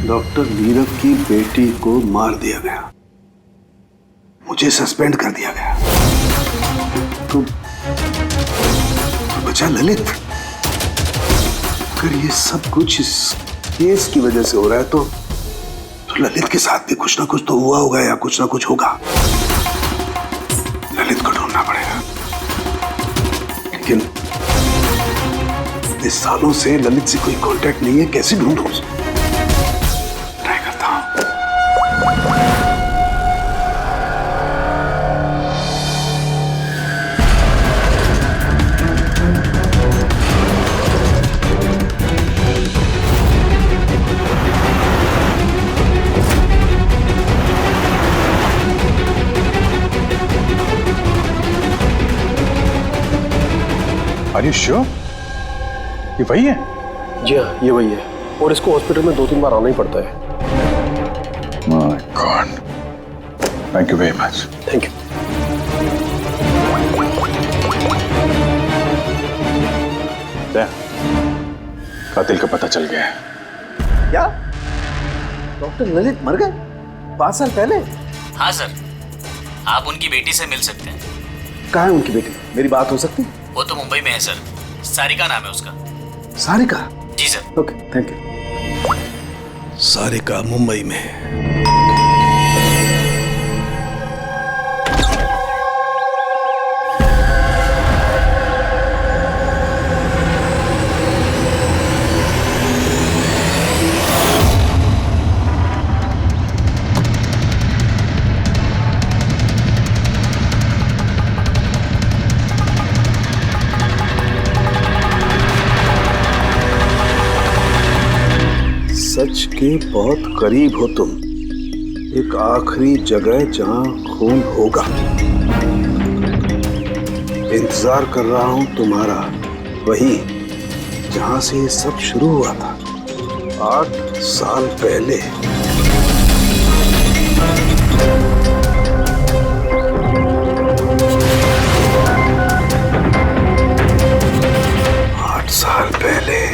डॉक्टर नीरव की बेटी को मार दिया गया, मुझे सस्पेंड कर दिया गया, तो बचा ललित। अगर ये सब कुछ इस केस की वजह से हो रहा है तो ललित के साथ भी कुछ ना कुछ तो हुआ होगा या कुछ ना कुछ होगा। ललित को ढूंढना पड़ेगा। लेकिन इतने सालों से ललित से कोई कांटेक्ट नहीं है, कैसे ढूंढूं उसे? ट्राई करता हूं। Are you sure? ये वही है? जी हाँ, ये वही है। और इसको हॉस्पिटल में 2-3 बार आना ही पड़ता है। My God. Thank you very much. Thank you. कातिल का पता चल गया है। क्या डॉक्टर ललित मर गए 5 साल पहले? हाँ सर, आप उनकी बेटी से मिल सकते हैं। कहाँ है उनकी बेटी? मेरी बात हो सकती? वो तो मुंबई में है सर, सारिका नाम है उसका। सारिका? जी sir. Okay, thank you. Sarika Mumbai में है। सच के बहुत करीब हो तुम। एक आखिरी जगह जहां खून होगा। इंतजार कर रहा हूं तुम्हारा, वही जहां से ये सब शुरू हुआ था 8 साल पहले। साल पहले।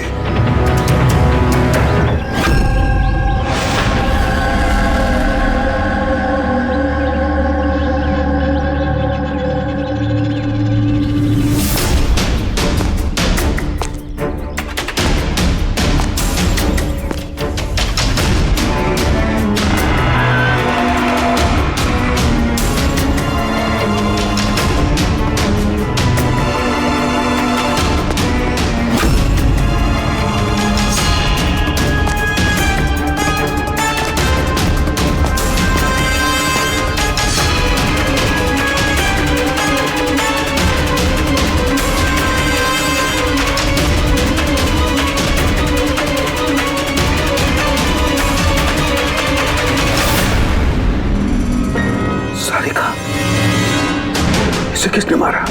इसे किसने मारा?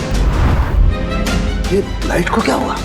ये लाइट को क्या हुआ?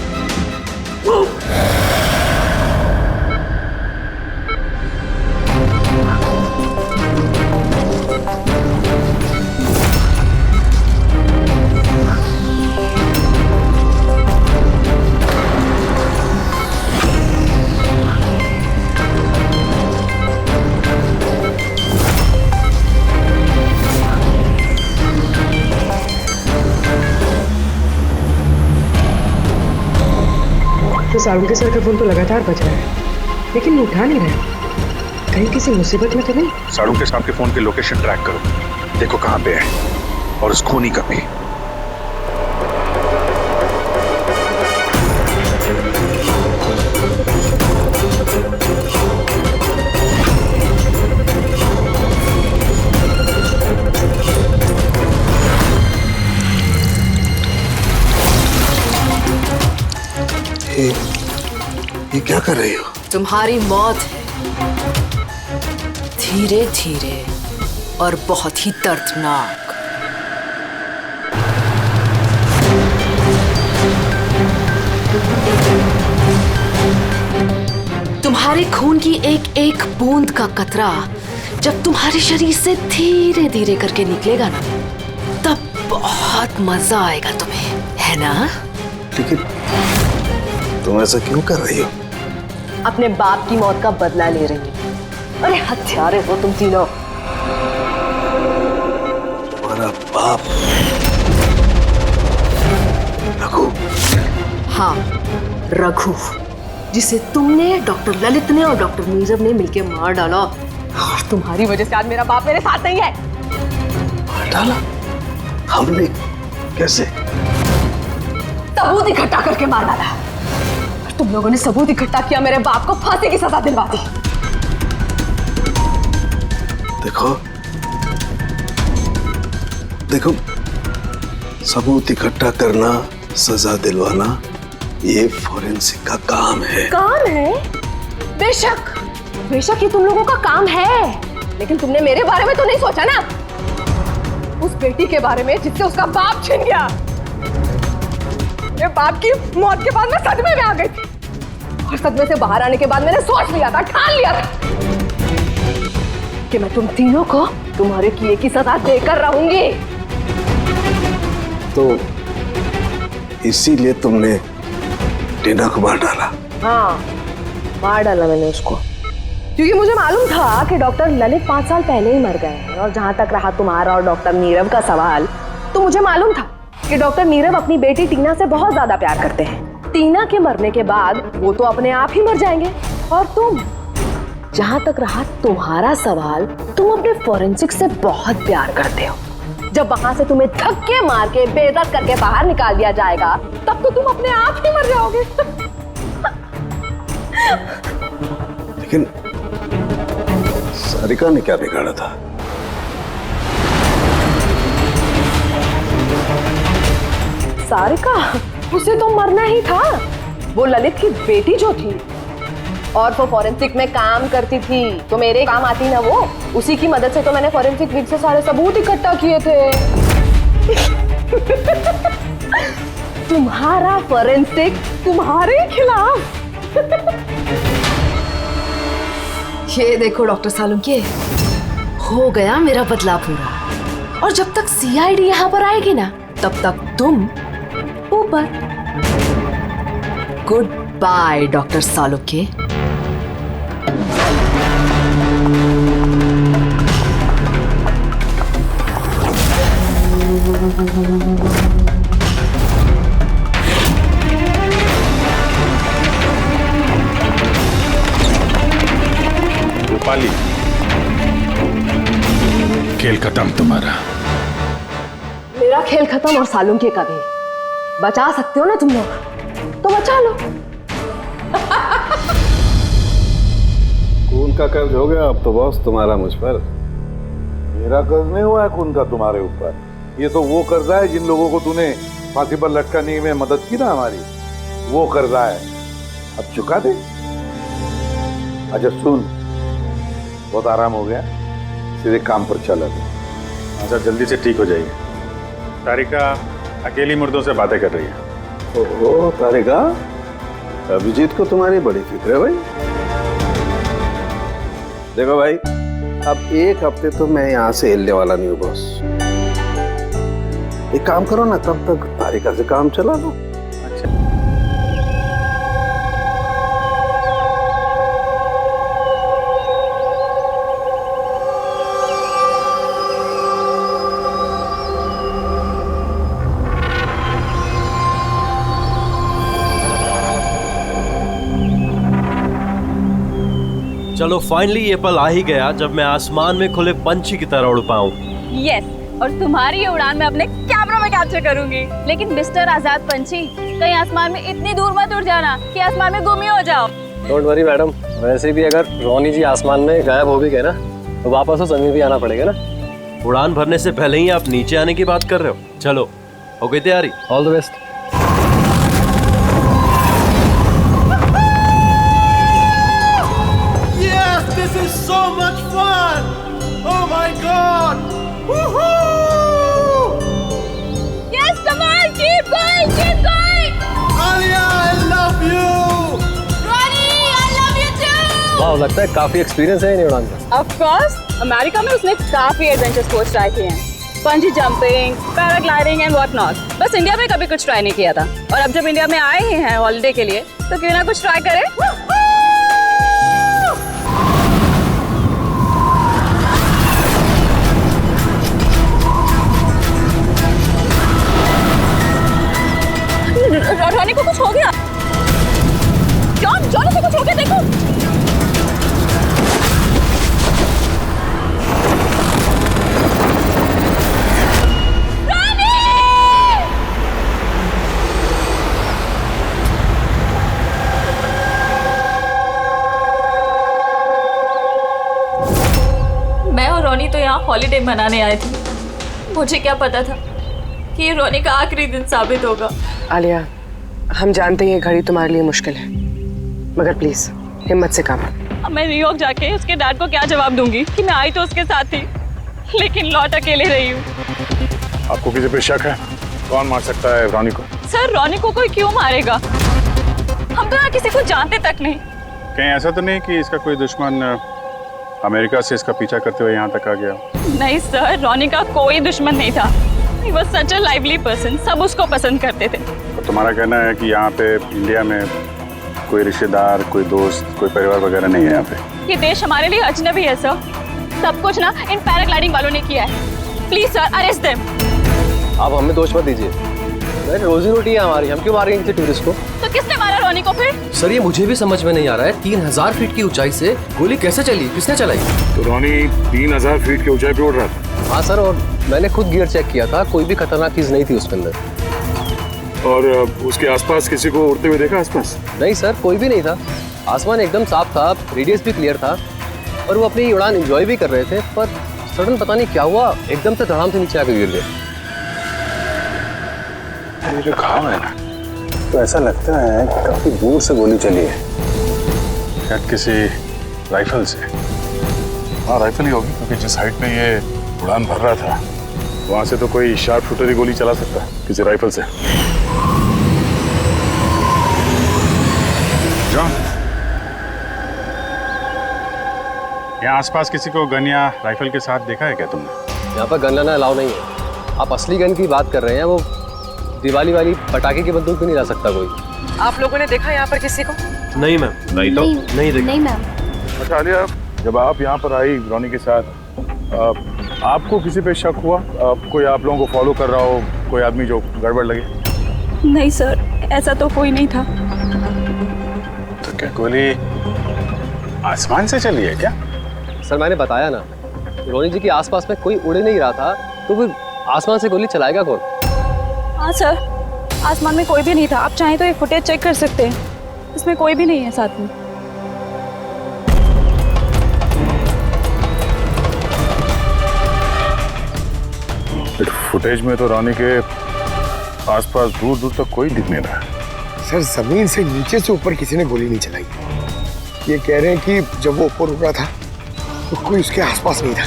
तो सारुण के सर का फोन तो लगातार बज रहा है, लेकिन वो उठा नहीं रहा। कहीं किसी मुसीबत में तो नहीं? सारुण के साहब के फोन की लोकेशन ट्रैक करो, देखो कहां पे है और उस खूनी का भी। ये क्या कर रही हो? तुम्हारी मौत है, धीरे धीरे और बहुत ही दर्दनाक। तुम्हारे खून की एक एक बूंद का कतरा जब तुम्हारे शरीर से धीरे धीरे करके निकलेगा ना, तब बहुत मजा आएगा तुम्हें, है ना? लेकिन तुम ऐसा क्यों कर रही हो? अपने बाप की मौत का बदला ले रही हूँ। अरे हत्यारे हो तुम तीनों। तुम्हारा बाप रघु? हाँ, रघु, जिसे तुमने, डॉक्टर ललित ने और डॉक्टर नीरव ने मिलकर मार डाला। और तुम्हारी वजह से आज मेरा बाप मेरे साथ नहीं है। मार डाला? हमने? कैसे? सबूत इकट्ठा करके मार डाला। और तुम लोगों ने सबूत इकट्ठा किया, मेरे बाप को फांसी की सजा दिलवा दी। देखो देखो, सबूत इकट्ठा करना, सजा दिलवाना, ये फोरेंसिक का काम है। काम है? बेशक बेशक ये तुम लोगों का काम है, लेकिन तुमने मेरे बारे में तो नहीं सोचा ना, उस बेटी के बारे में जिससे उसका बाप छिन गया। मेरे बाप की मौत के बाद मैं सदमे में आ गई थी, और सदमे से बाहर आने के बाद मैंने सोच लिया था, ठान लिया था कि मैं तुम तीनों को तुम्हारे किए की सजा देकर रहूंगी। तो इसीलिए तुमने टीना को मार डाला? हाँ, मार डाला मैंने उसको, क्योंकि मुझे मालूम था कि डॉक्टर ललित 5 साल पहले ही मर गए हैं। और जहां तक रहा तुम्हारा और डॉक्टर नीरव का सवाल, तो मुझे मालूम था कि डॉक्टर नीरव अपनी बेटी टीना से बहुत ज्यादा प्यार करते हैं। टीना के मरने के बाद वो तो अपने आप ही मर जाएंगे। और तुम, जहां तक रहा तुम्हारा सवाल, तुम अपने फोरेंसिक से बहुत प्यार करते हो। जब वहां से तुम्हें धक्के मार के बेइज्जत करके बाहर निकाल दिया जाएगा, तब तो तुम अपने आप ही मर जाओगे। लेकिन सारिका ने क्या बिगाड़ा था? सारिका, उसे तो मरना ही था। वो ललित की बेटी जो थी, और वो फॉरेंसिक में काम करती थी, तो मेरे काम आती ना वो। उसी की मदद से तो मैंने फॉरेंसिक विंग से सारे सबूत इकट्ठा किए थे। तुम्हारा फॉरेंसिक तुम्हारे खिलाफ। ये देखो डॉक्टर सालुंके, हो गया मेरा बदला पूरा। और जब तक सीआईडी यहाँ पर आएगी ना, तब तक तुम ऊपर। Good by doctor Salunke. Rupali, खेल खत्म तुम्हारा। मेरा खेल खत्म और सालुंके का भी। बचा सकते हो ना तुम लोग, तो बचा लो। खून का कर्ज हो गया अब तो बॉस तुम्हारा मुझ पर। मेरा कर्ज नहीं हुआ है खून का तुम्हारे ऊपर, ये तो वो कर्जा है जिन लोगों को तूने फांसी पर लटकाने में मदद की ना हमारी, वो कर्जा है, अब चुका दे। अच्छा सुन, बहुत आराम हो गया, सीधे काम पर चला दे। अच्छा जल्दी से ठीक हो जाइए। तारिका अकेली मुर्दों से बातें कर रही है। ओहो तारिका, अभिजीत को तुम्हारी बड़ी फिक्र है भाई। देखो भाई, अब 1 हफ्ते तो मैं यहाँ से हिलने वाला नहीं हूँ बॉस। एक काम करो ना, तब तक तारिका से काम चला लो। अच्छा चलो फाइनली ये पल आ ही गया जब मैं आसमान में खुले पंछी की तरह उड़ पाऊं। यस, और तुम्हारी ये उड़ान मैं अपने कैमरा में कैप्चर करूंगी। लेकिन मिस्टर आजाद पंछी, कहीं आसमान में इतनी दूर मत उड़ जाना कि आसमान में गुम ही हो जाओ। डोंट वरी मैडम, वैसे भी अगर रोनी जी आसमान में गायब हो भी गए ना, तो वापस तो जमीन भी आना पड़ेगा ना। उड़ान भरने से पहले ही आप नीचे आने की बात कर रहे हो। चलो हो गई तैयारी? All the best. Yes, this is so much fun! Oh my God! Woohoo! Yes, come on, keep going, keep going! Alia, I love you! Ronnie, I love you too! वाह, लगता है काफी एक्सपीरियंस है इन उड़ान का। Of course, अमेरिका में उसने काफी एडवेंचर स्पोर्ट्स ट्राई किए हैं। पंजी jumping, paragliding and what not. बस इंडिया में कभी कुछ ट्राई नहीं किया था, और अब जब इंडिया में आए ही हैं हॉलिडे के लिए, तो क्यों ना कुछ ट्राई करें। रॉनी को कुछ हो गया। जॉनी से कुछ हो गया, देखो। मैं और रॉनी तो यहाँ हॉलिडे मनाने आए थे। मुझे क्या पता था कि ये रॉनी का आखिरी दिन साबित होगा। आलिया, हम जानते हैं ये घड़ी तुम्हारे लिए मुश्किल है, मगर प्लीज हिम्मत से काम। अब मैं न्यूयॉर्क जाके उसके डैड को क्या जवाब दूंगी कि मैं आई तो उसके साथ थी, लेकिन लौट अकेले रही हूँ। आपको किसी पे शक है? कौन मार सकता है रॉनी को? सर, रॉनी को कोई क्यों मारेगा? हम तो यहाँ किसी को जानते तक नहीं। कहीं ऐसा तो नहीं कि इसका कोई दुश्मन अमेरिका से इसका पीछा करते हुए यहाँ तक आ गया? नहीं सर, रॉनी का कोई दुश्मन नहीं था। He was such a lively person, सब उसको पसंद करते थे। तो तुम्हारा कहना है कि यहाँ पे इंडिया में कोई रिश्तेदार, कोई दोस्त, कोई परिवार वगैरह नहीं है यहाँ पे? ये देश हमारे लिए अजनबी है सर। सब कुछ ना इन पैराग्लाइडिंग वालों ने किया है। Please sir, arrest them. आप हमें दोष मत दीजिए, रोजी रोटी है हमारी, हम क्यों मारेंगे किसी टूरिस्ट को? तो किसने मारा रॉनी को फिर? सर, ये मुझे भी समझ में नहीं आ रहा है, 3000 फीट की ऊंचाई से गोली कैसे चली, किसने चलाई? तो रॉनी 3000 फीट की ऊंचाई पे उड़ रहा था? हाँ सर, और मैंने खुद गियर चेक किया था, कोई भी खतरनाक चीज नहीं थी उसके अंदर। और उसके आसपास किसी को उड़ते हुए देखा आसपास? नहीं सर, कोई भी नहीं था। आसमान एकदम साफ था, रेडियस भी क्लियर था, और वो अपनी उड़ान एंजॉय भी कर रहे थे, पर सडन पता नहीं क्या हुआ, एकदम से धड़ाम से नीचे आके गिर गए। ये जो घाव है ना, तो ऐसा लगता है कि काफी दूर से गोली चली है, शायद किसी राइफल से। हाँ, राइफल ही होगी, क्योंकि जिस हाइट पे ये उड़ान भर रहा था, वहां से तो कोई शार्प शूटर ही गोली चला सकता है, किसी राइफल से। जॉन, यहाँ आसपास किसी को गन या राइफल के साथ देखा है क्या तुमने? यहाँ पर गन लाना अलाउ नहीं है। आप असली गन की बात कर रहे हैं, वो दिवाली वाली पटाखे की बंदूक भी नहीं ला सकता कोई। आप लोगों ने देखा यहाँ पर किसी को? नहीं मैम। नहीं तो? नहीं देखा। नहीं मैम। अच्छा आलिया, जब आप यहाँ पर आई रॉनी के साथ, आपको किसी पे शक हुआ? कोई आप लोगों को फॉलो कर रहा हो, कोई आदमी जो गड़बड़ लगे? नहीं सर, ऐसा तो कोई नहीं था। तो क्या गोली आसमान से चली है क्या? सर, मैंने बताया ना, रोनी जी के आसपास में कोई उड़ नहीं रहा था, तो फिर आसमान से गोली चलाएगा कौन? हाँ सर, आसमान में कोई भी नहीं था। आप चाहें तो ये फुटेज चेक कर सकते हैं, इसमें कोई भी नहीं है साथ में। फुटेज में तो रॉनी के आसपास दूर दूर तक कोई दिख नहीं रहा। सर, जमीन से नीचे से ऊपर किसी ने गोली नहीं चलाई। ये कह रहे हैं कि जब वो ऊपर उड़ रहा था तो कोई उसके आसपास नहीं था,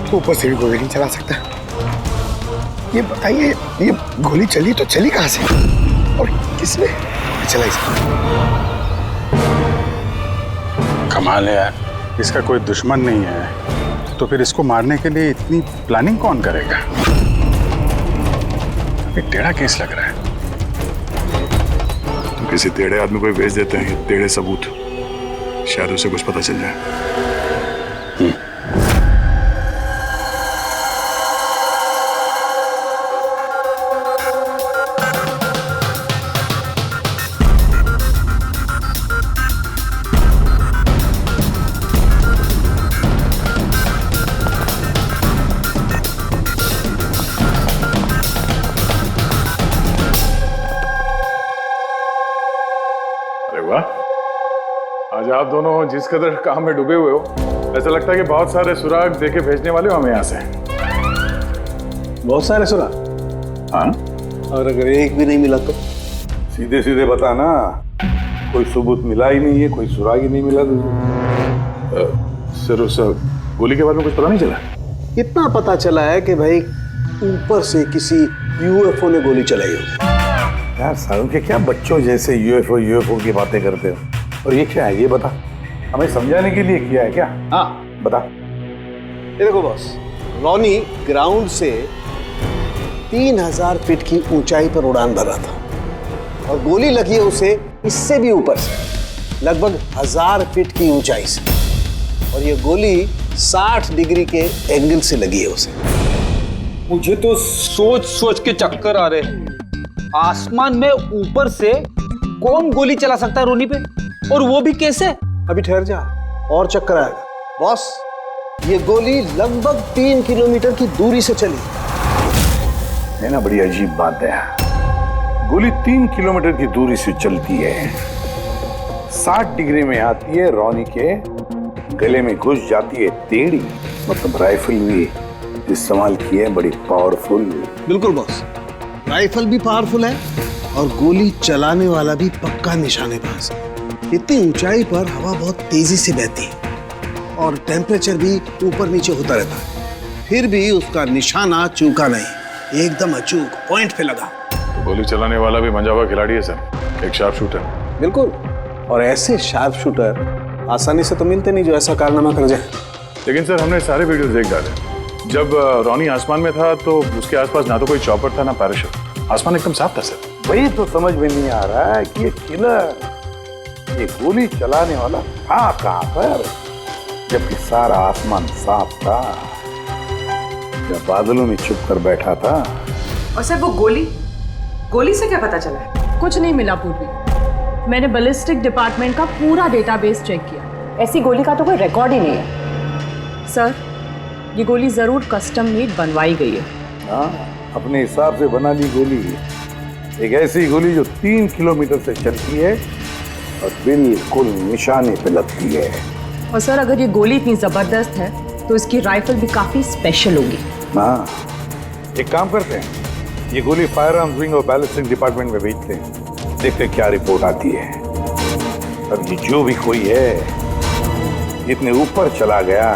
तो ऊपर से भी गोली नहीं चला सकता। ये बताइए, ये गोली चली तो चली कहाँ से और किसने चलाई? कमाल है यार, इसका कोई दुश्मन नहीं है, तो फिर इसको मारने के लिए इतनी प्लानिंग कौन करेगा? एक टेढ़ा केस लग रहा है। तो किसी टेढ़े आदमी को भेज देते हैं, टेढ़े सबूत, शायद उसे कुछ पता चल जाए। आज आप दोनों जिस कदर काम में डूबे हुए हो, ऐसा लगता है कि बहुत सारे सुराग देके भेजने वाले हो हमें यहाँ से। बहुत सारे सुराग? हाँ, और अगर एक भी नहीं मिला तो? सीधे सीधे बता ना, कोई सबूत मिला ही नहीं है, कोई सुराग ही नहीं मिला सर, उस गोली के बारे में कुछ पता नहीं चला? इतना पता चला है कि भाई ऊपर से किसी यूएफओ ने गोली चलाई होगी। यार सालों के क्या बच्चों जैसे यूएफओ की बातें करते हो? और ये क्या है, ये बता, हमें समझाने के लिए किया है क्या? हाँ बता। ये देखो बॉस, रॉनी ग्राउंड से 3000 फीट की ऊंचाई पर उड़ान भर रहा था और गोली लगी है उसे इससे भी ऊपर से, लगभग 1000 फीट की ऊंचाई से, और ये गोली 60 डिग्री के एंगल से लगी है उसे। मुझे तो सोच सोच के चक्कर आ रहे हैं। आसमान में ऊपर से कौन गोली चला सकता है रोनी पे, और वो भी कैसे? अभी ठहर जा, और चक्कर आएगा। बॉस, ये गोली लगभग 3 किलोमीटर की दूरी से चली है ना। बड़ी अजीब बात है, गोली 3 किलोमीटर की दूरी से चलती है, 60 डिग्री में आती है, रॉनी के गले में घुस जाती है टेढ़ी। मतलब राइफल भी इस्तेमाल की है, बड़ी पावरफुल। बिल्कुल बॉस, राइफल भी पावरफुल है और गोली चलाने वाला भी पक्का निशानेबाज। इतनी ऊंचाई पर हवा बहुत तेजी से बहती है और टेम्परेचर भी ऊपर नीचे होता रहता है, फिर भी उसका निशाना चूका नहीं, एकदम अचूक पॉइंट पे लगा। तो गोली चलाने वाला भी मंजावा खिलाड़ी है सर, एक शार्प शूटर। बिल्कुल, और ऐसे शार्प शूटर आसानी से तो मिलते नहीं जो ऐसा कारनामा कर जाए। लेकिन सर हमने सारे वीडियोस देख डाले। जब रॉनी आसमान में था तो उसके आसपास ना तो कोई चॉपर था ना पैराशूट, आसमान एकदम साफ था सर। वही तो समझ में नहीं आ रहा है कि ये किलर, ये गोली चलाने वाला था कहां पर, जबकि सारा आसमान साफ था, या बादलों में छुप कर बैठा था। और सर वो गोली से क्या पता चला है? कुछ नहीं मिला पूर्वी। मैंने बैलिस्टिक डिपार्टमेंट का पूरा डेटाबेस चेक किया, ऐसी गोली का तो कोई रिकॉर्ड ही नहीं है। सर, ये गोली जरूर कस्टम मेड बनवाई गई है। हाँ, अपने हिसाब से बना ली गोली, एक ऐसी गोली जो 3 किलोमीटर से चलती है और बिल्कुल निशाने पे लगती है। और सर, अगर ये गोली इतनी जबरदस्त है तो इसकी राइफल भी काफी स्पेशल होगी। हाँ, एक काम करते हैं, ये गोली फायर आर्म्स विंग और बैलिस्टिक डिपार्टमेंट में भेजते हैं, देखते हैं क्या रिपोर्ट आती है। अब ये जो भी कोई है, इतने ऊपर चला गया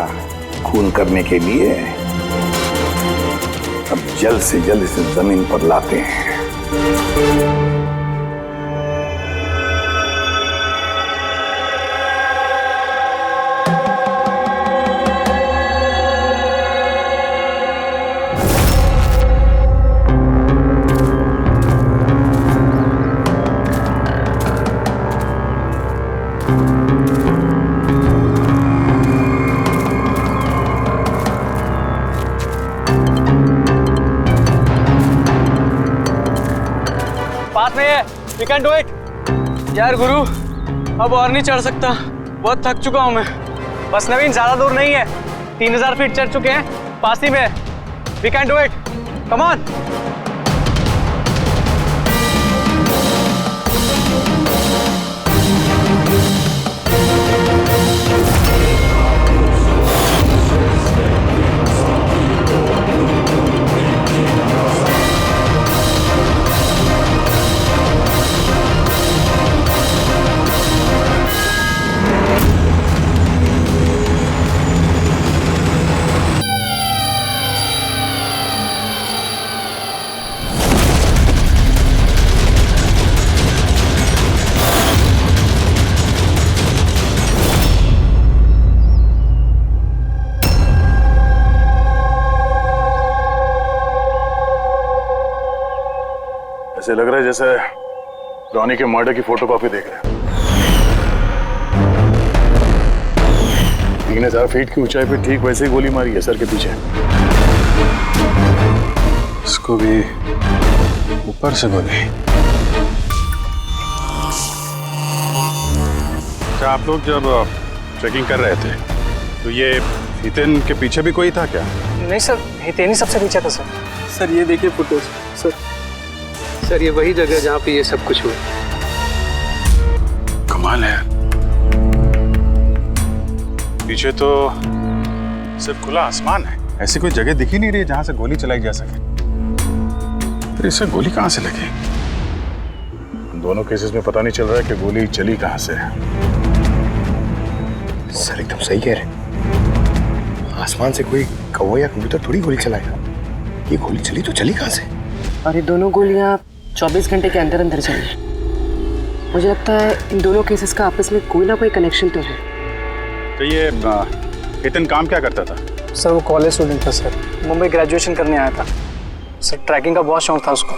खून करने के लिए, अब जल्द से जल्द इसे जमीन पर लाते हैं। पास में है, वी कैन डू इट। यार गुरु, अब और नहीं चढ़ सकता, बहुत थक चुका हूं मैं। बस नवीन, ज्यादा दूर नहीं है, 3000 फीट चढ़ चुके हैं, पास ही में। We can do it, come on. ऐसे लग रहा है जैसे रॉनी के मर्डर की फोटोकॉपी देख रहे हैं। 3000 फीट की ऊंचाई पे ठीक वैसे ही गोली मारी है सर के पीछे। इसको भी ऊपर से गोली। क्या आप लोग जब ट्रैकिंग कर रहे थे तो ये हितेन के पीछे भी कोई था क्या? नहीं सर, हितेन ही सबसे पीछे था सर। सर ये देखिए फुटेज। सर ये वही जगह जहाँ पे ये सब कुछ हुआ। कमाल है, पीछे तो सिर्फ खुला आसमान है, ऐसी कोई जगह दिख ही नहीं रही जहां से गोली चलाई जा सके। फिर इसे गोली कहां से लगी? दोनों केसेस में पता नहीं चल रहा है कि गोली चली कहां से है। सर एकदम सही कह रहे, आसमान से कोई कौवा या कबूतर थोड़ी गोली चलाएगा। ये गोली चली तो चली कहां से? और ये दोनों गोलियां 24 घंटे के अंदर अंदर चली। मुझे लगता है इन दोनों केसेस का आपस में कोई ना कोई कनेक्शन तो है। तो ये हितेन काम क्या करता था? सर वो कॉलेज स्टूडेंट था सर, मुंबई ग्रेजुएशन करने आया था सर। ट्रैकिंग का बहुत शौक था उसको।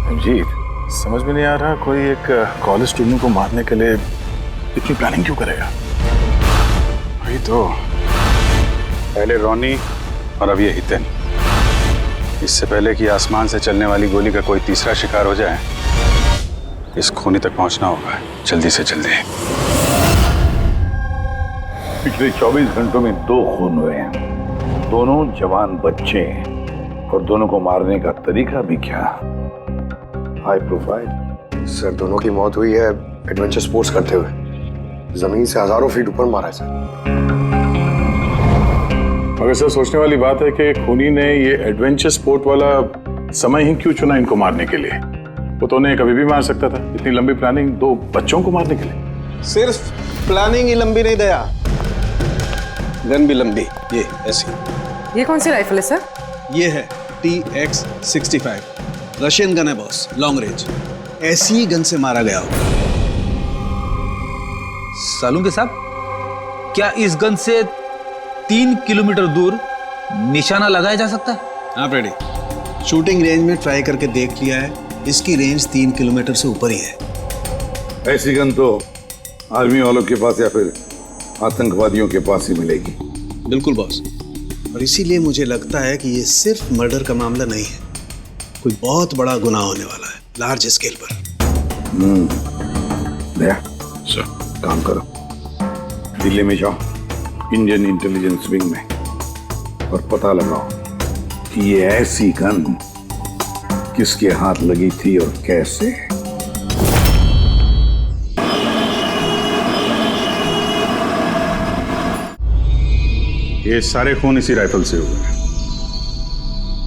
रंजीत, समझ में नहीं आ रहा कोई एक कॉलेज स्टूडेंट को मारने के लिए इतनी प्लानिंग क्यों करेगा? वही तो, पहले रोनी और अब ये हितेन। इससे पहले कि आसमान से चलने वाली गोली का कोई तीसरा शिकार हो जाए, इस खूनी तक पहुंचना होगा जल्दी से जल्दी। पिछले 24 घंटों में 2 खून हुए हैं, दोनों जवान बच्चे हैं, और दोनों को मारने का तरीका भी क्या हाई प्रोफाइल। सर दोनों की मौत हुई है एडवेंचर स्पोर्ट्स करते हुए, जमीन से हजारों फीट ऊपर मारा है सर। मगर सर सोचने वाली बात है कि खूनी ने ये एडवेंचर स्पोर्ट वाला समय ही क्यों चुना इनको मारने के लिए? वो तो उन्हें कभी भी मार सकता था। इतनी लंबी प्लानिंग 2 बच्चों को मारने के लिए। सिर्फ प्लानिंग ही लंबी नहीं दया, गन भी लंबी। ये ऐसी। ये कौन सी राइफल है सर? ये है TX-65, रशियन गन है बॉस, लॉन्ग रेंज। ऐसी ही गन से मारा गया होगा। सालुंके साहब, क्या इस गन से 3 किलोमीटर दूर निशाना लगाया जा सकता है? हाँ रेडी, शूटिंग रेंज में ट्राई करके देख लिया है, इसकी रेंज 3 किलोमीटर से ऊपर ही है। ऐसी गन तो आर्मी वालों के पास या फिर आतंकवादियों के पास ही मिलेगी। बिल्कुल बॉस, और इसीलिए मुझे लगता है कि ये सिर्फ मर्डर का मामला नहीं है, कोई बहुत बड़ा गुनाह होने वाला है, लार्ज स्केल पर। दया सर, काम करो, दिल्ली में जाओ इंडियन इंटेलिजेंस विंग में, और पता लगाओ कि ये ऐसी गन किसके हाथ लगी थी और कैसे। ये सारे खून इसी राइफल से हुए हैं,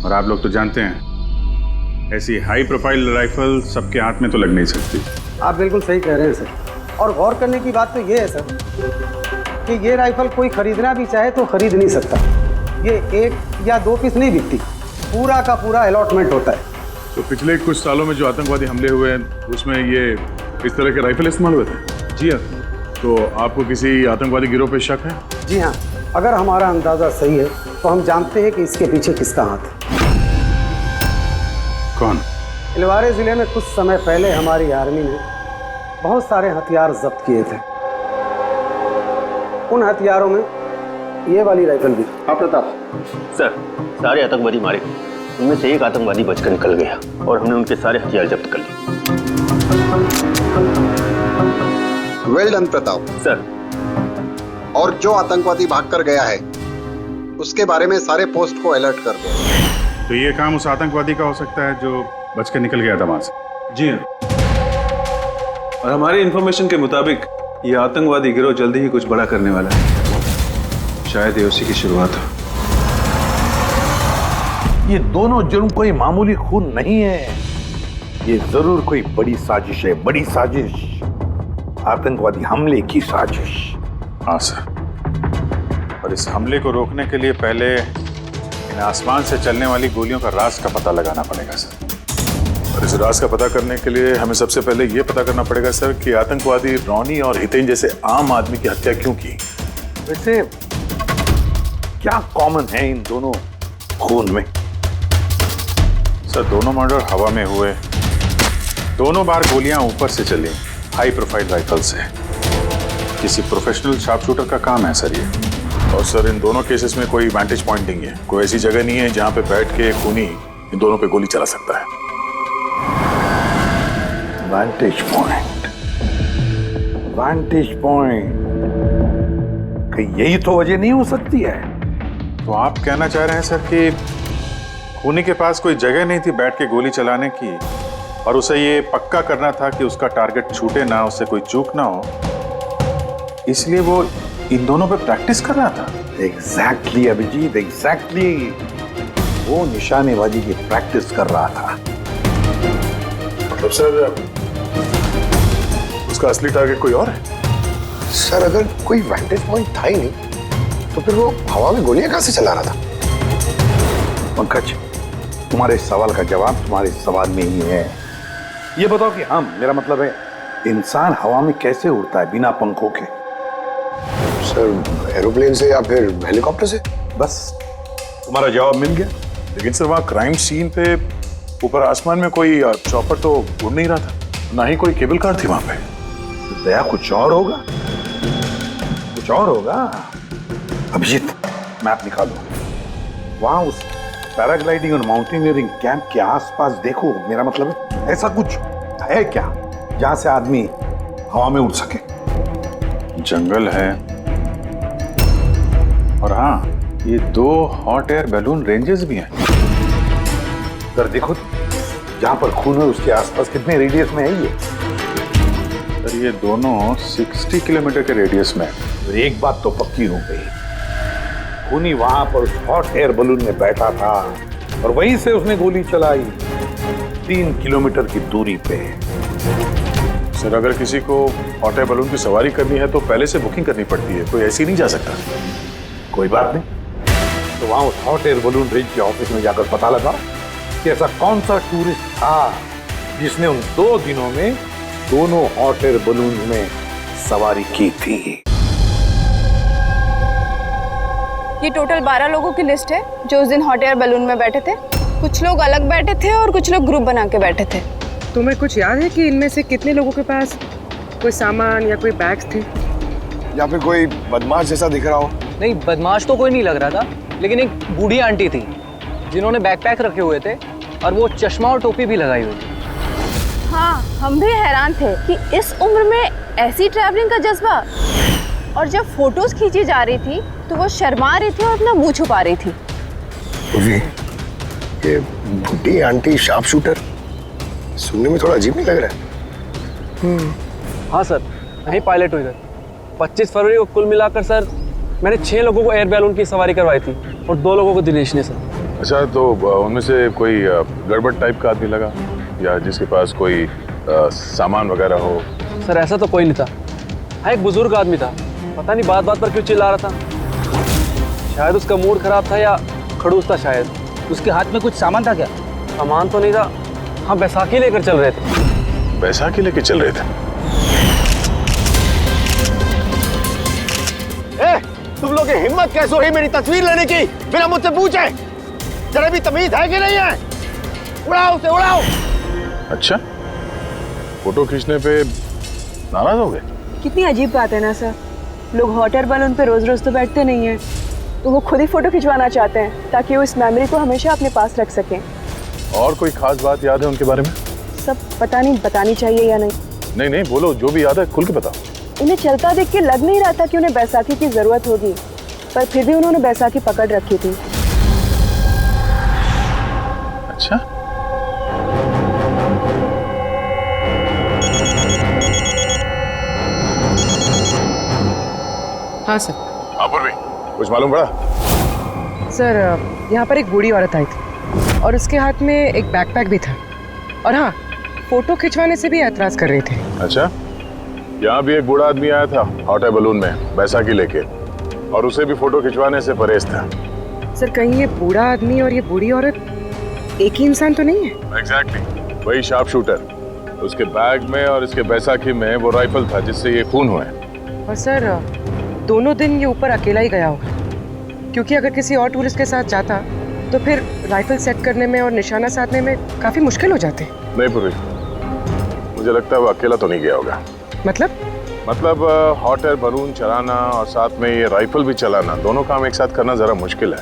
और आप लोग तो जानते हैं ऐसी हाई प्रोफाइल राइफल सबके हाथ में तो लग नहीं सकती। आप बिल्कुल सही कह रहे हैं सर, और गौर करने की बात तो ये है सर कि ये राइफल कोई खरीदना भी चाहे तो खरीद नहीं सकता। ये 1 या 2 पीस नहीं बिकती, पूरा का पूरा अलॉटमेंट होता है। तो पिछले कुछ सालों में जो आतंकवादी हमले हुए हैं उसमें ये इस तरह के राइफल इस्तेमाल हुए थे? जी हाँ। तो आपको किसी आतंकवादी गिरोह पे शक है? जी हाँ, अगर हमारा अंदाजा सही है तो हम जानते हैं कि इसके पीछे किसका हाथ है। कौन? इलवारे जिले में कुछ समय पहले हमारी आर्मी ने बहुत सारे हथियार जब्त किए थे। उन हथियारों में ये वाली राइफल भी। हाँ प्रताप सर, सारे आतंकवादी मारे गए, उनमें से एक आतंकवादी बचकर निकल गया और हमने उनके सारे हथियार जब्त कर लिए। Well done Pratap sir. और जो आतंकवादी भागकर गया है उसके बारे में सारे पोस्ट को अलर्ट कर दो। तो ये काम उस आतंकवादी का हो सकता है जो बचकर निकल गया था वहां से? जी हाँ, और हमारी इंफॉर्मेशन के मुताबिक ये आतंकवादी गिरोह जल्दी ही कुछ बड़ा करने वाला है। शायद ये उसी की शुरुआत हो। ये दोनों जुर्म कोई मामूली खून नहीं है, ये जरूर कोई बड़ी साजिश है, बड़ी साजिश, आतंकवादी हमले की साजिश। हाँ सर, और इस हमले को रोकने के लिए पहले इन आसमान से चलने वाली गोलियों का राज का पता लगाना पड़ेगा सर। और इस राज का पता करने के लिए हमें सबसे पहले ये पता करना पड़ेगा सर कि आतंकवादी रोनी और हितेन जैसे आम आदमी की हत्या क्यों की। वैसे क्या कॉमन है इन दोनों खून में? सर दोनों मर्डर हवा में हुए, दोनों बार गोलियां ऊपर से चली, हाई प्रोफाइल राइफल से। किसी प्रोफेशनल शार्प शूटर का काम है सर ये। और सर इन दोनों केसेस में कोई वैंटेज पॉइंट नहीं है, कोई ऐसी जगह नहीं है जहां पे बैठ के खूनी इन दोनों पे गोली चला सकता है। वैंटेज पॉइंट, वैंटेज पॉइंट, कहीं यही तो वजह नहीं हो सकती है? तो आप कहना चाह रहे हैं सर कि खूनी के पास कोई जगह नहीं थी बैठ के गोली चलाने की, और उसे ये पक्का करना था कि उसका टारगेट छूटे ना, उससे कोई चूक ना हो, इसलिए वो इन दोनों पे प्रैक्टिस कर रहा था? एग्जैक्टली अभिजीत, एग्जैक्टली, वो निशानेबाजी की प्रैक्टिस कर रहा था। मतलब सर उसका असली टारगेट कोई और है? सर अगर कोई वैंटेज पॉइंट था ही नहीं तो फिर वो हवा में गोलियां कहां से चला रहा था? पंकज, तुम्हारे सवाल का जवाब तुम्हारे सवाल में ही है। ये बताओ कि मेरा मतलब है इंसान हवा में कैसे उड़ता है बिना पंखों के? सर एरोप्लेन से या फिर हेलीकॉप्टर से? बस तुम्हारा जवाब मिल गया। लेकिन सर वहाँ क्राइम सीन पे ऊपर आसमान में कोई चॉपर तो उड़ नहीं रहा था, ना ही कोई केबल कार थी वहां पे। तो दया कुछ और होगा, कुछ और होगा। अभिजीत मैप निकालो, वहां उस पैराग्लाइडिंग और माउंटेनियरिंग कैंप के आसपास देखो। मेरा मतलब है ऐसा कुछ है क्या जहां से आदमी हवा में उड़ सके? जंगल है, और हाँ ये 2 हॉट एयर बैलून रेंजेस भी हैं। सर देखो जहां पर खून है उसके आसपास कितने रेडियस में है ये? सर ये दोनों 60 किलोमीटर के रेडियस में है। तो एक बात तो पक्की हो गई, खूनी वहां पर उस हॉट एयर बलून में बैठा था और वहीं से उसने गोली चलाई 3 किलोमीटर की दूरी पे। सर अगर किसी को हॉट एयर बलून की सवारी करनी है तो पहले से बुकिंग करनी पड़ती है, कोई ऐसे ही नहीं जा सकता। कोई बात नहीं, तो वहां उस हॉट एयर बलून रेंज के ऑफिस में जाकर पता लगा कि ऐसा कौन सा टूरिस्ट था जिसने उन 2 दिनों में दोनों हॉट एयर बलून में सवारी की थी। ये टोटल 12 लोगों की लिस्ट है जो उस दिन हॉट एयर बलून में बैठे थे। कुछ लोग अलग बैठे थे और कुछ लोग ग्रुप बना के बैठे थे। तुम्हें कुछ याद है कि इनमें से कितने लोगों के पास कोई सामान या कोई बैग्स थे, या फिर कोई बदमाश जैसा दिख रहा हो? नहीं, बदमाश तो कोई नहीं लग रहा था, लेकिन एक बूढ़ी आंटी थी जिन्होंने बैकपैक रखे हुए थे और वो चश्मा और टोपी भी लगाई हुई थी। हाँ, हम भी हैरान थे कि इस उम्र में ऐसी ट्रैवलिंग का जज्बा। और जब फोटोज खींची जा रही थी तो वो शर्मा रही थी और अपना मुंह छुपा रही थी। ये बूढ़ी आंटी शार्प शूटर सुनने में थोड़ा अजीब नहीं लग रहा है? हाँ सर, मैं ही पायलट हूँ इधर। 25 फरवरी को कुल मिलाकर सर मैंने 6 लोगों को एयर बैलून की सवारी करवाई थी और 2 लोगों को दिनेश ने सर। अच्छा, तो उनमें से कोई गड़बड़ टाइप का आदमी लगा, या जिसके पास कोई सामान वगैरह हो? सर ऐसा तो कोई नहीं था। हाँ, एक बुजुर्ग आदमी था, पता नहीं बात बात पर क्यों चिल्ला रहा था। शायद उसका मूड खराब था या खड़ूस था शायद। उसके हाथ में कुछ सामान था क्या? सामान तो नहीं था। हाँ, बैसाखी लेकर चल रहे थे। बैसाखी लेकर चल रहे थे? तुम लोग की हिम्मत कैसे हुई मेरी तस्वीर लेने की बिना मुझसे पूछे? जरा भी तमीज है कि नहीं है? उड़ाओ उसे, उड़ाओ। अच्छा, फोटो खींचने पे नाराज हो गए? कितनी अजीब बात है ना सर। लोग हॉट एयर बलून पे रोज रोज तो बैठते नहीं हैं, तो वो खुद ही फोटो खिंचवाना चाहते हैं ताकि वो इस मेमोरी को हमेशा अपने पास रख सकें। और कोई खास बात याद है उनके बारे में? सब पता नहीं बतानी चाहिए या नहीं। नहीं नहीं, बोलो, जो भी याद है खुल के बताओ। उन्हें चलता देख के लग नहीं रहा था कि उन्हें बैसाखी की जरूरत होगी, पर फिर भी उन्होंने बैसाखी पकड़ रखी थी। अच्छा, हाँ सर। हाँ पूर्वी, कुछ मालूम पड़ा? सर यहाँ पर एक बूढ़ी औरत आई थी और उसके हाथ में एक बैकपैक भी था, और हाँ, फोटो खिंचवाने से भी एतराज कर रही थी। अच्छा, यहाँ भी एक बूढ़ा आदमी आया था हॉट एयर बलून में बैसाखी लेके, और उसे भी फोटो खिंचवाने से परहेज था। सर कहीं ये बूढ़ा आदमी और ये बूढ़ी औरत एक ही इंसान तो नहीं है? एग्जैक्टली, वही शार्प शूटर। उसके बैग में और इसके बैसाखी में वो राइफल था जिससे ये खून हुए। और सर दोनों दिन ये ऊपर अकेला ही गया होगा, क्योंकि अगर किसी और टूरिस्ट के साथ जाता तो फिर राइफल सेट करने में और निशाना साधने में काफी मुश्किल हो जाते। नहीं पूर्वी, मुझे लगता है वो अकेला तो नहीं गया होगा। मतलब हॉट एयर बलून चलाना और साथ में ये राइफल भी चलाना, दोनों काम एक साथ करना जरा मुश्किल है।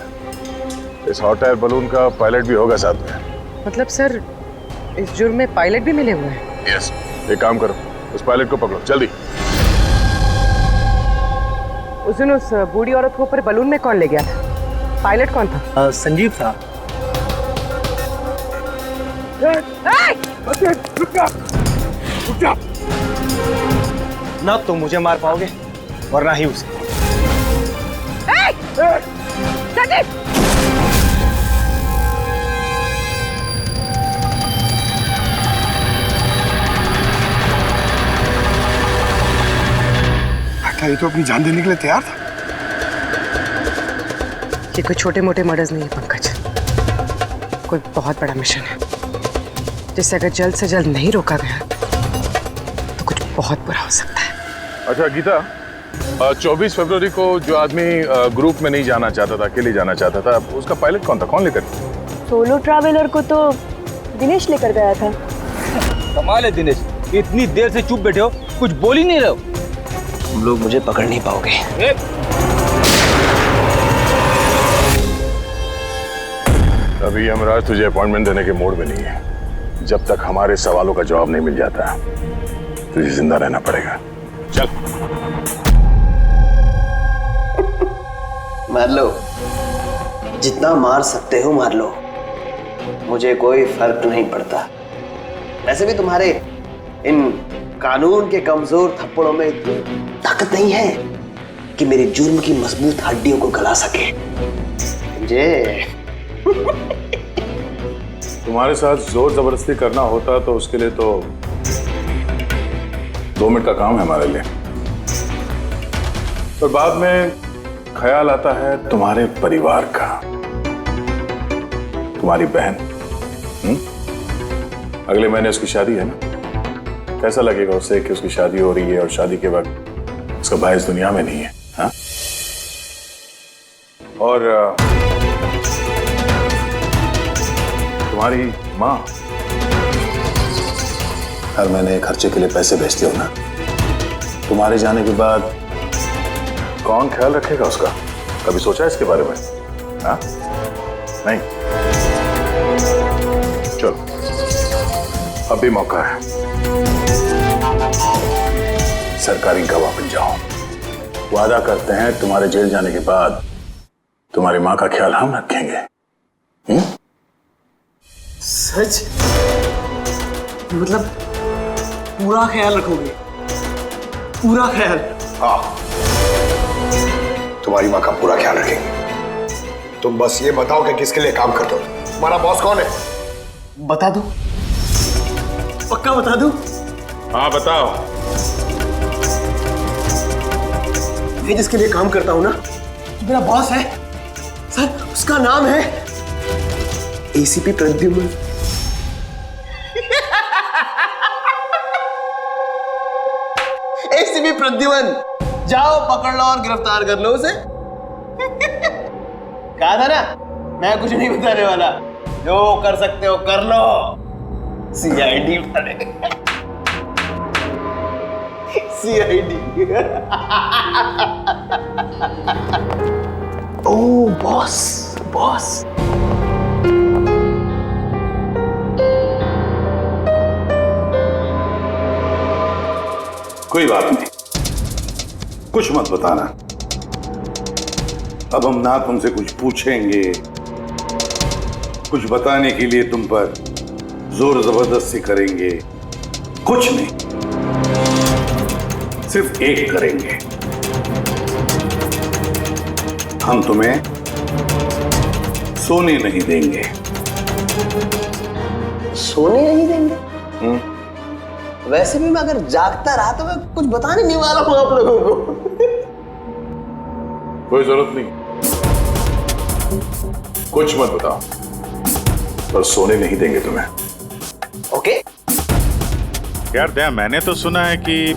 इस हॉट एयर बलून का पायलट भी होगा साथ में। मतलब सर इस जुर्म में पायलट भी मिले हुए हैं? यस, एक काम करो, उस पायलट को पकड़ो जल्दी। उस दिन उस बूढ़ी औरत को ऊपर बलून में कौन ले गया था? पायलट कौन था? संजीव था। रुक जा। ना तुम मुझे मार पाओगे और ना ही उसे। ये तो अपनी जान देने के लिए तैयार था। ये कोई छोटे मोटे मर्डर्स नहीं है पंकज, कोई बहुत बड़ा मिशन है जिसे अगर जल्द से जल्द नहीं रोका गया तो कुछ बहुत बुरा हो सकता है। अच्छा गीता, 24 फरवरी को जो आदमी ग्रुप में नहीं जाना चाहता था, अकेले जाना चाहता था, उसका पायलट कौन था? कौन लेकर? सोलो ट्रैवलर को तो दिनेश लेकर गया था। कमाल है दिनेश, इतनी देर से चुप बैठे हो, कुछ बोल ही नहीं रहे हो। तुम लोग मुझे पकड़ नहीं पाओगे। अभी यमराज तुझे अपॉइंटमेंट देने के मूड में नहीं है। जब तक हमारे सवालों का जवाब नहीं मिल जाता, तुझे जिंदा रहना पड़ेगा। चल। मार लो, जितना मार सकते हो मार लो, मुझे कोई फर्क नहीं पड़ता। वैसे भी तुम्हारे इन कानून के कमजोर थप्पड़ों में इतनी ताकत नहीं है कि मेरे जुर्म की मजबूत हड्डियों को गला सके। समझे? तुम्हारे साथ जोर जबरदस्ती करना होता तो उसके लिए तो 2 मिनट का काम है हमारे लिए, पर बाद में ख्याल आता है तुम्हारे परिवार का, तुम्हारी बहन। अगले महीने उसकी शादी है ना? कैसा लगेगा उसे कि उसकी शादी हो रही है और शादी के वक्त उसका भाई इस दुनिया में नहीं है? हा? और तुम्हारी माँ हर महीने खर्चे के लिए पैसे भेजती हो ना, तुम्हारे जाने के बाद कौन ख्याल रखेगा उसका? कभी सोचा है इसके बारे में? हाँ? नहीं? चलो, अब भी मौका है, सरकारी गवाह बन जाओ। वादा करते हैं तुम्हारे जेल जाने के बाद तुम्हारी माँ का ख्याल हम रखेंगे। सच? मतलब पूरा ख्याल रखोगे? पूरा ख्याल? हाँ, तुम्हारी माँ का पूरा ख्याल रखेंगे। तुम बस ये बताओ कि किसके लिए काम करते हो? तुम्हारा बॉस कौन है? बता दो, पक्का बता दो? हाँ बताओ। मैं जिसके लिए काम करता हूं ना, मेरा बॉस है सर, उसका नाम है एसीपी प्रद्युम्न। एसीपी प्रद्युम्न, जाओ पकड़ लो और गिरफ्तार कर लो उसे। कहा था ना, मैं कुछ नहीं बताने वाला, जो कर सकते हो कर लो। सीआईडी वाले, सीआईडी। ओ बॉस, बॉस। कोई बात नहीं, कुछ मत बताना। अब हम ना तुमसे कुछ पूछेंगे, कुछ बताने के लिए तुम पर जोर जबरदस्ती करेंगे, कुछ नहीं, सिर्फ एक करेंगे, हम तुम्हें सोने नहीं देंगे। सोने नहीं देंगे? वैसे भी मैं अगर जागता रहा तो मैं कुछ बताने नहीं वाला हूं आप लोगों को। कोई जरूरत नहीं, कुछ मत बताओ, पर सोने नहीं देंगे तुम्हें। ओके? यार दया, मैंने तो सुना है कि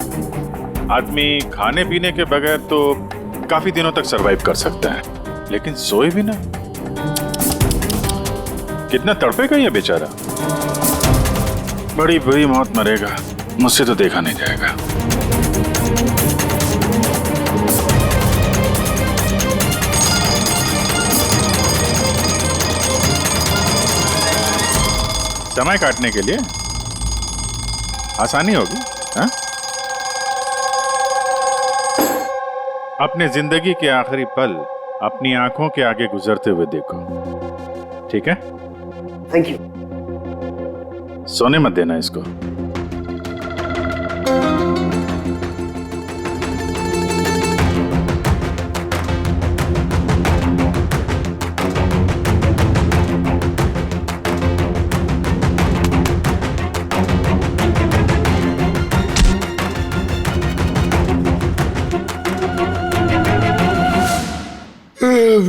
आदमी खाने पीने के बगैर तो काफी दिनों तक सरवाइव कर सकता है, लेकिन सोए भी ना? कितना तड़पेगा ये बेचारा, बड़ी बुरी मौत मरेगा, मुझसे तो देखा नहीं जाएगा। समय काटने के लिए आसानी होगी, हाँ? अपने जिंदगी के आखिरी पल अपनी आंखों के आगे गुजरते हुए देखो, ठीक है? Thank you. सोने मत देना इसको।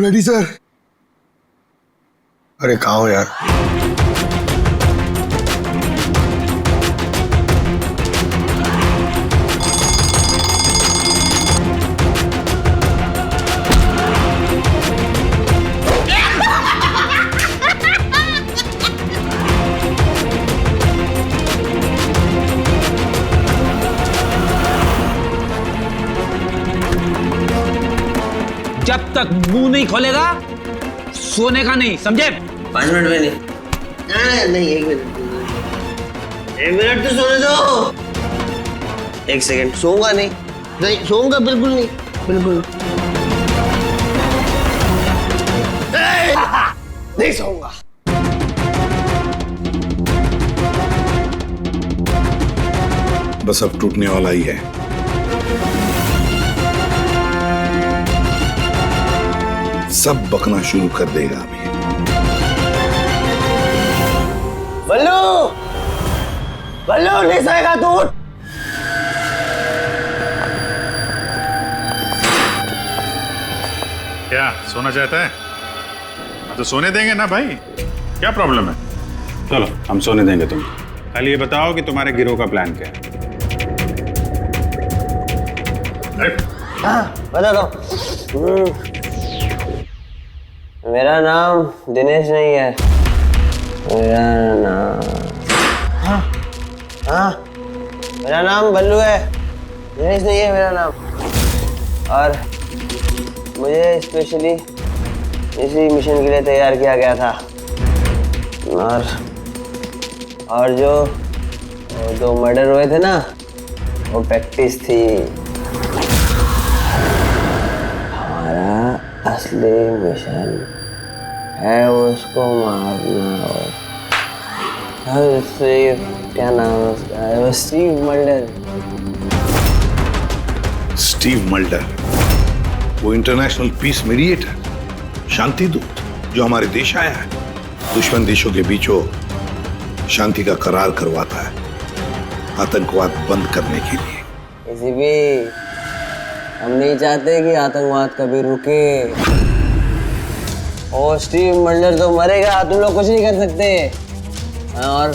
Ready sir. अरे कहाँ हो यार? तक मुंह नहीं खोलेगा सोने का नहीं, समझे? 5 मिनट में नहीं। नहीं 1 मिनट, 1 मिनट तो सोने दो। 1 सेकंड, सोऊंगा नहीं, नहीं सोऊंगा बिल्कुल नहीं, बिल्कुल नहीं सोऊंगा। बस अब टूटने वाला ही है। सब बकना शुरू कर देगा अभी। बल्लू, बल्लू नहीं सोएगा तू। क्या सोना चाहता है? हाँ, तो सोने देंगे ना भाई, क्या प्रॉब्लम है? चलो हम सोने देंगे तुमको। खाली ये बताओ कि तुम्हारे गिरोह का प्लान क्या है? हाँ बता दो। मेरा नाम दिनेश नहीं है, मेरा नाम मेरा नाम बल्लू है, दिनेश नहीं है मेरा नाम। और मुझे स्पेशली इसी मिशन के लिए तैयार किया गया था। और जो मर्डर हुए थे ना, वो प्रैक्टिस थी। हमारा असली मिशन है उसको मारना। और क्या नाम है उसका? Steve Mulder. स्टीव मल्डर, वो इंटरनेशनल पीस मीडिएटर, शांति दूत जो हमारे देश आया है, दुश्मन देशों के बीचों शांति का करार करवाता है, आतंकवाद बंद करने के लिए। किसी भी हम नहीं चाहते कि आतंकवाद कभी रुके। और स्टीव मल्डर तो मरेगा, तुम लोग कुछ नहीं कर सकते। और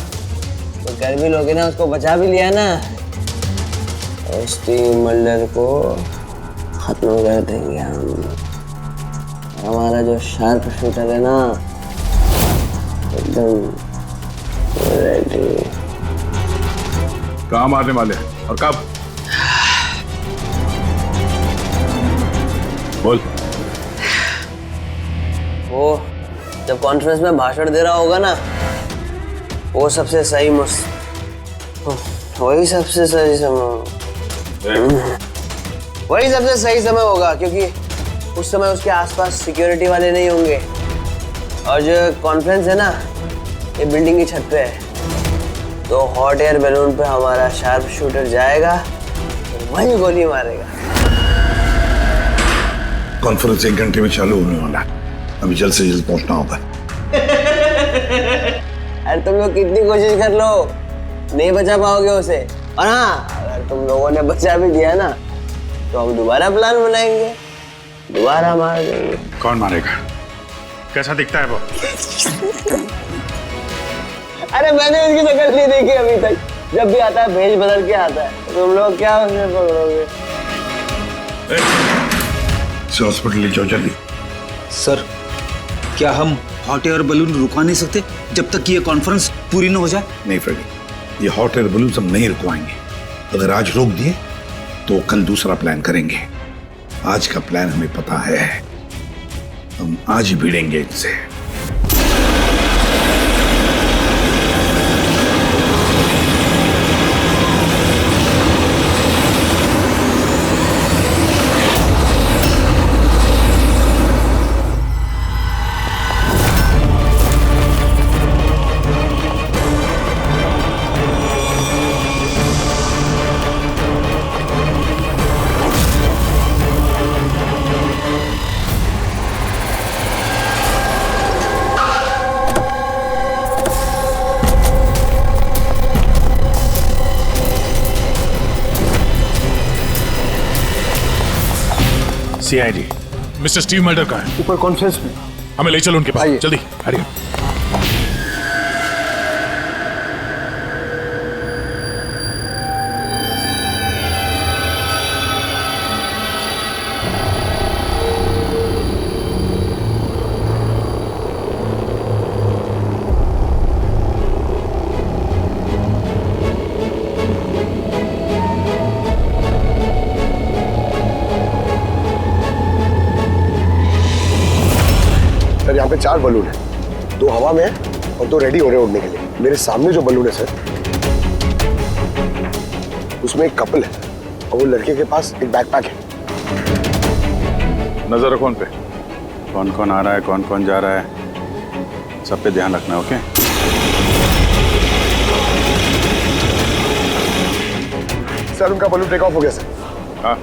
तो कर भी लोगे ना, उसको बचा भी लिया ना, और स्टीव मल्डर को खत्म कर देंगे हम। हमारा जो शार्प शूटर है ना, एकदम रेडी। कहाँ मारने वाले हैं और कब? बोल। वो जब कॉन्फ्रेंस में भाषण दे रहा होगा ना, वो सबसे सही वही सबसे सही समय वही सबसे सही समय होगा, क्योंकि उस समय उसके आसपास सिक्योरिटी वाले नहीं होंगे। और जो कॉन्फ्रेंस है ना, ये बिल्डिंग की छत पे है, तो हॉट एयर बैलून पे हमारा शार्प शूटर जाएगा और वहीं गोली मारेगा। कॉन्फ्रेंस 1 घंटे में चालू होने वाला है, अभी जल्द से जल्द पहुंचना होगा। अरे तुम लोग कितनी कोशिश कर लो, नहीं बचा पाओगे उसे। और हाँ, अगर तुम लोगों ने बचा भी दिया ना, तो हम दोबारा प्लान बनाएंगे, दोबारा मार देंगे। कौन मारेगा? कैसा दिखता है वो? अरे मैंने उसकी शक्ल नहीं देखी अभी तक। जब भी आता है भेष बदल के आता है। तुम लोग क्या उसमें पकड़ोगे? हॉस्पिटल ले जाओ जल्दी। सर, क्या हम हॉट एयर बलून रुकवा नहीं सकते जब तक ये कॉन्फ्रेंस पूरी न हो जाए? नहीं फ्रेडी, ये हॉट एयर बलून हम नहीं रुकवाएंगे। अगर आज रोक दिए तो कल दूसरा प्लान करेंगे। आज का प्लान हमें पता है, हम आज ही भिड़ेंगे इनसे। सीआईडी मिस्टर स्टीव मल्डर कहाँ है? ऊपर कॉन्फ्रेंस में। हमें ले चलो उनके पास, जल्दी हरिया। पे 4 बलून है, 2 हवा में है और 2 रेडी हो रहे हैं उड़ने के लिए। मेरे सामने जो बलून है सर, उसमें एक कपल है और वो लड़के के पास एक बैकपैक है। नजर रखो उन पे, कौन कौन आ रहा है, कौन कौन जा रहा है, सब पे ध्यान रखना। ओके सर, उनका बलून टेक ऑफ हो गया सर। हाँ,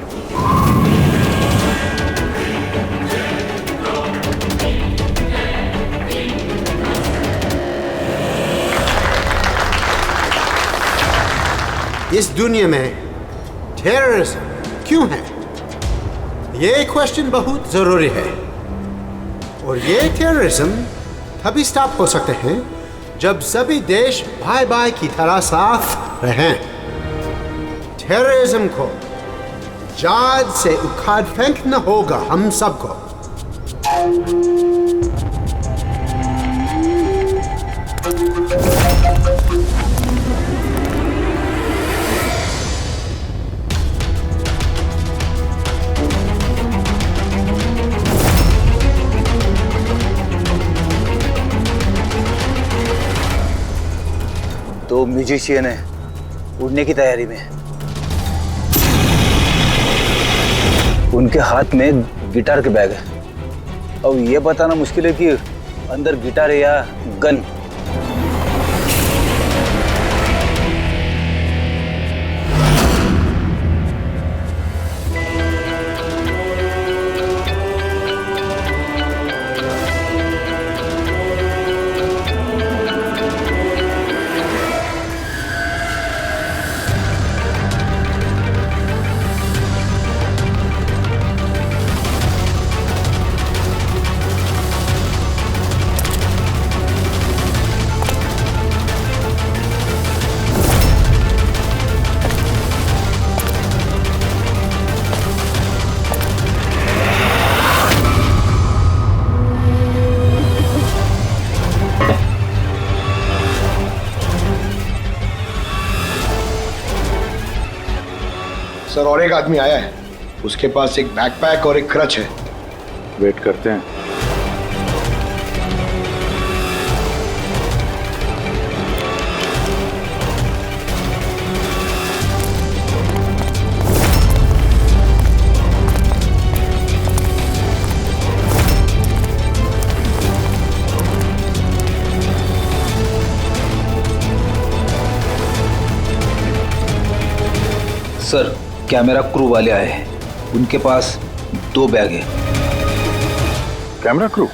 इस दुनिया में टेररिज्म क्यों है, ये क्वेश्चन बहुत जरूरी है। और ये टेररिज्म तभी स्टॉप हो सकते हैं जब सभी देश भाई भाई की तरह साथ रहें। टेररिज्म को जड़ से उखाड़ फेंकना होगा हम सबको। तो म्यूजिशियन है, उड़ने की तैयारी में है। उनके हाथ में गिटार के बैग है। अब ये बताना मुश्किल है कि अंदर गिटार है या गन। सर, और एक आदमी आया है, उसके पास एक बैकपैक और एक क्रच है। वेट करते हैं। सर, कैमरा क्रू वाले आए हैं, उनके पास 2 बैग है। Camera crew?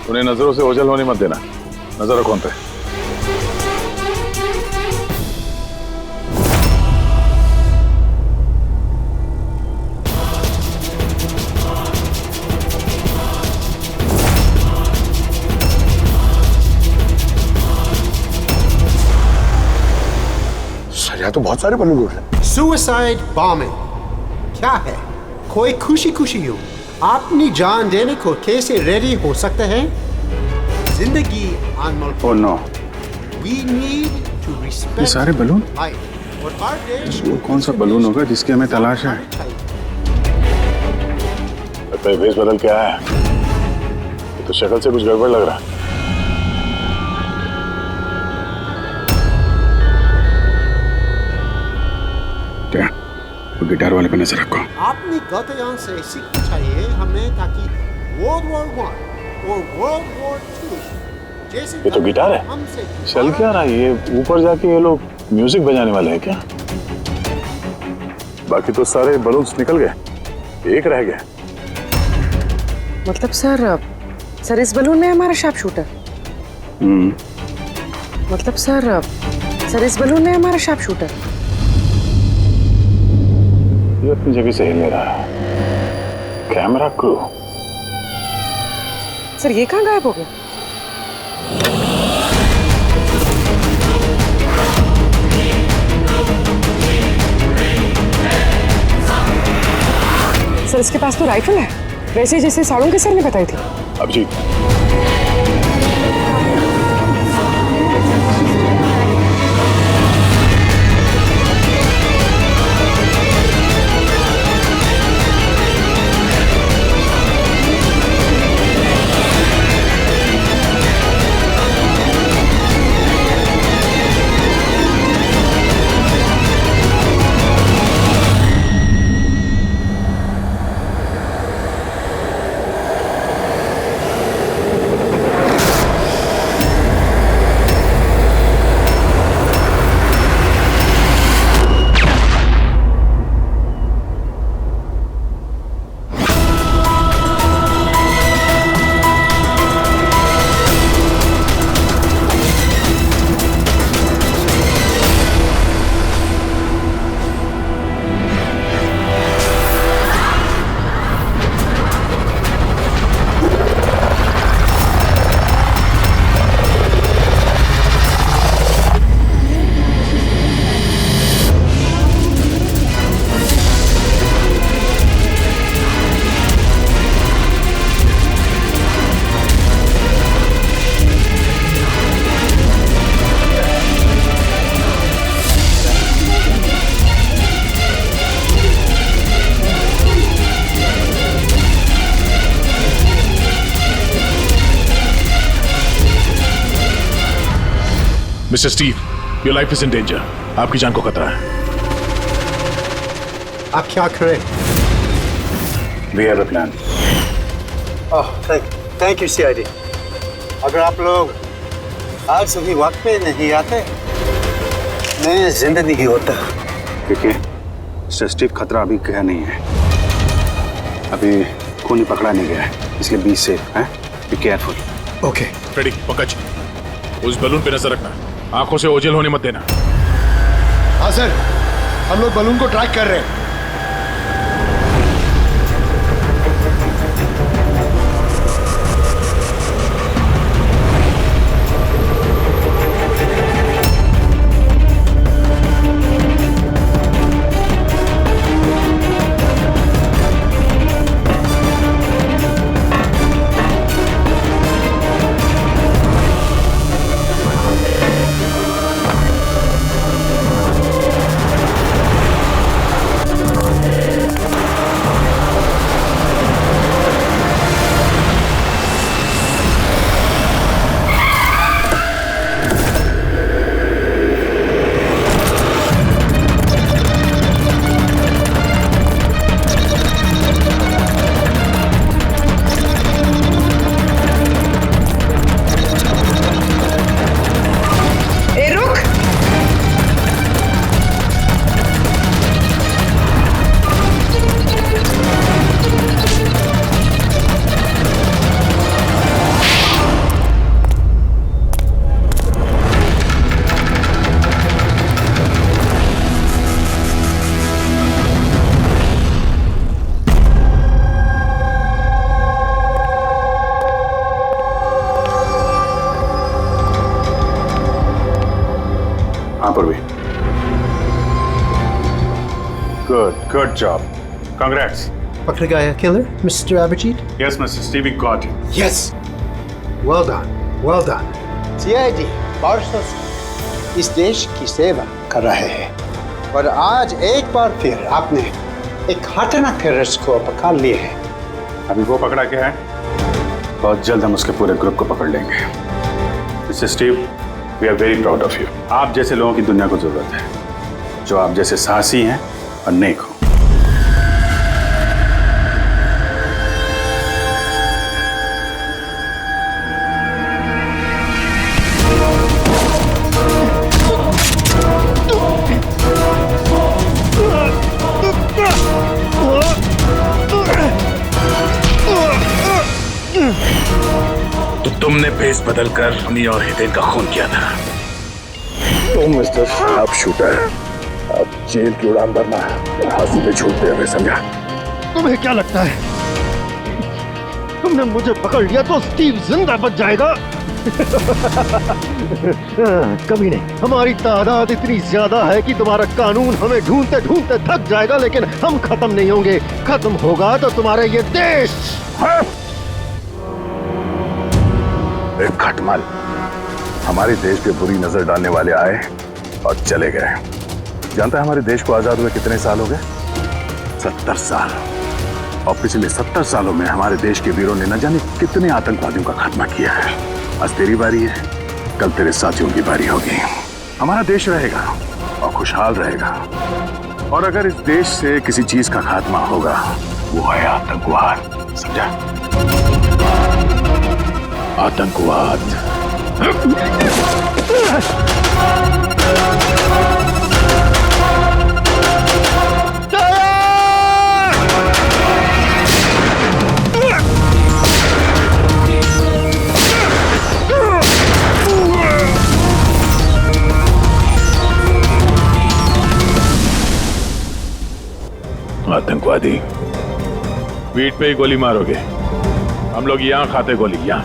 उन्हें नजरों से ओझल होने मत देना। नजर रखो उन पे। तो बहुत सारे बलून उड़ रहे। सुसाइड बॉम्बिंग क्या है? कोई खुशी खुशी हो अपनी जान देने को कैसे रेडी हो सकते हैं? जिंदगी अनमोल। Oh no. We need to respect ये सारे बलून? life। और हर देश वो कौन सा बलून होगा जिसकी हमें तलाश है? लगता है वेश बदल के आया है। ये तो शक्ल से कुछ गड़बड़ लग रहा है। गिटार वाले पे नजर रखो। अपनी गलतियों से सीखना चाहिए हमें, ताकि World War I और World War II जैसे ये तो गिटार है। चल क्या रहा है ये? ऊपर जाके ये लोग म्यूजिक बजाने वाले हैं क्या? बाकी तो सारे बलून्स निकल गए, एक रह गया। मतलब सर इस बलून में हमारा शार्प शूटर। मतलब सर इस बलून में हमारा शार्प शूटर। ये अपनी जगह से हिल नहीं रहा है। Camera crew. सर ये कहाँ गायब हो गया? सर इसके पास तो राइफल है, वैसे जैसे साड़ों के सर ने बताई थी। Abhijeet, mister Steve, your life is in danger. आपकी जान को खतरा है। आप क्या करें? We have a plan. Thank you CID. अगर आप लोग आज सभी वक्त पे नहीं आते, मैं जिंदा नहीं होता। देखिए मिस्टर स्टीव, खतरा अभी गया नहीं है, अभी खून पकड़ा नहीं गया है, इसलिए बी सेफ है, be careful. Okay Freddy, Pankaj, उस बलून पे नजर रखना, आंखों से ओझल होने मत देना। हाँ सर, हम लोग बलून को ट्रैक कर रहे हैं। Good job. Congrats. पकड़ गया killer, mister Abhijeet? Yes, Mr. Steve, we got him. Yes. Well done. Well done. CID बरसों से इस देश की सेवा कर रहे हैं और आज एक बार फिर आपने एक खतरनाक टेररिस्ट को पकड़ लिए है। अभी वो पकड़ा क्या है? बहुत जल्द हम उसके पूरे ग्रुप को पकड़ लेंगे। Mister Steve, we are very proud of you. आप जैसे लोगों की दुनिया को जरूरत है, जो आप जैसे साहसी हैं और नेक हो। तो तुमने भेस बदलकर उन्हीं और हितेन का खून किया था। तुम मिस्टर शार्प शूटर, अब जेल की उड़ान भरना फांसी पे छूटते हुए समझा। तुम्हें क्या लगता है तुमने मुझे पकड़ लिया तो स्टीव जिंदा बच जाएगा? कभी नहीं। हमारी तादाद इतनी ज्यादा है कि तुम्हारा कानून हमें ढूंढते ढूंढते थक जाएगा, लेकिन हम खत्म नहीं होंगे। खत्म होगा तो तुम्हारे ये देश। एक खटमल हमारे देश पे बुरी नजर डालने वाले आए और चले गए। जानता है हमारे देश को आजाद हुए कितने साल हो गए? 70 साल। और पिछले 70 सालों में हमारे देश के वीरों ने न जाने कितने आतंकवादियों का खात्मा किया है। आज तेरी बारी है, कल तेरे साथियों की बारी होगी। हमारा देश रहेगा और खुशहाल रहेगा, और अगर इस देश से किसी चीज का खात्मा होगा वो है आतंकवाद। समझा? आतंकवाद। आतंकवादी पीठ पे ही गोली मारोगे, हम लोग यहाँ खाते गोली यहाँ।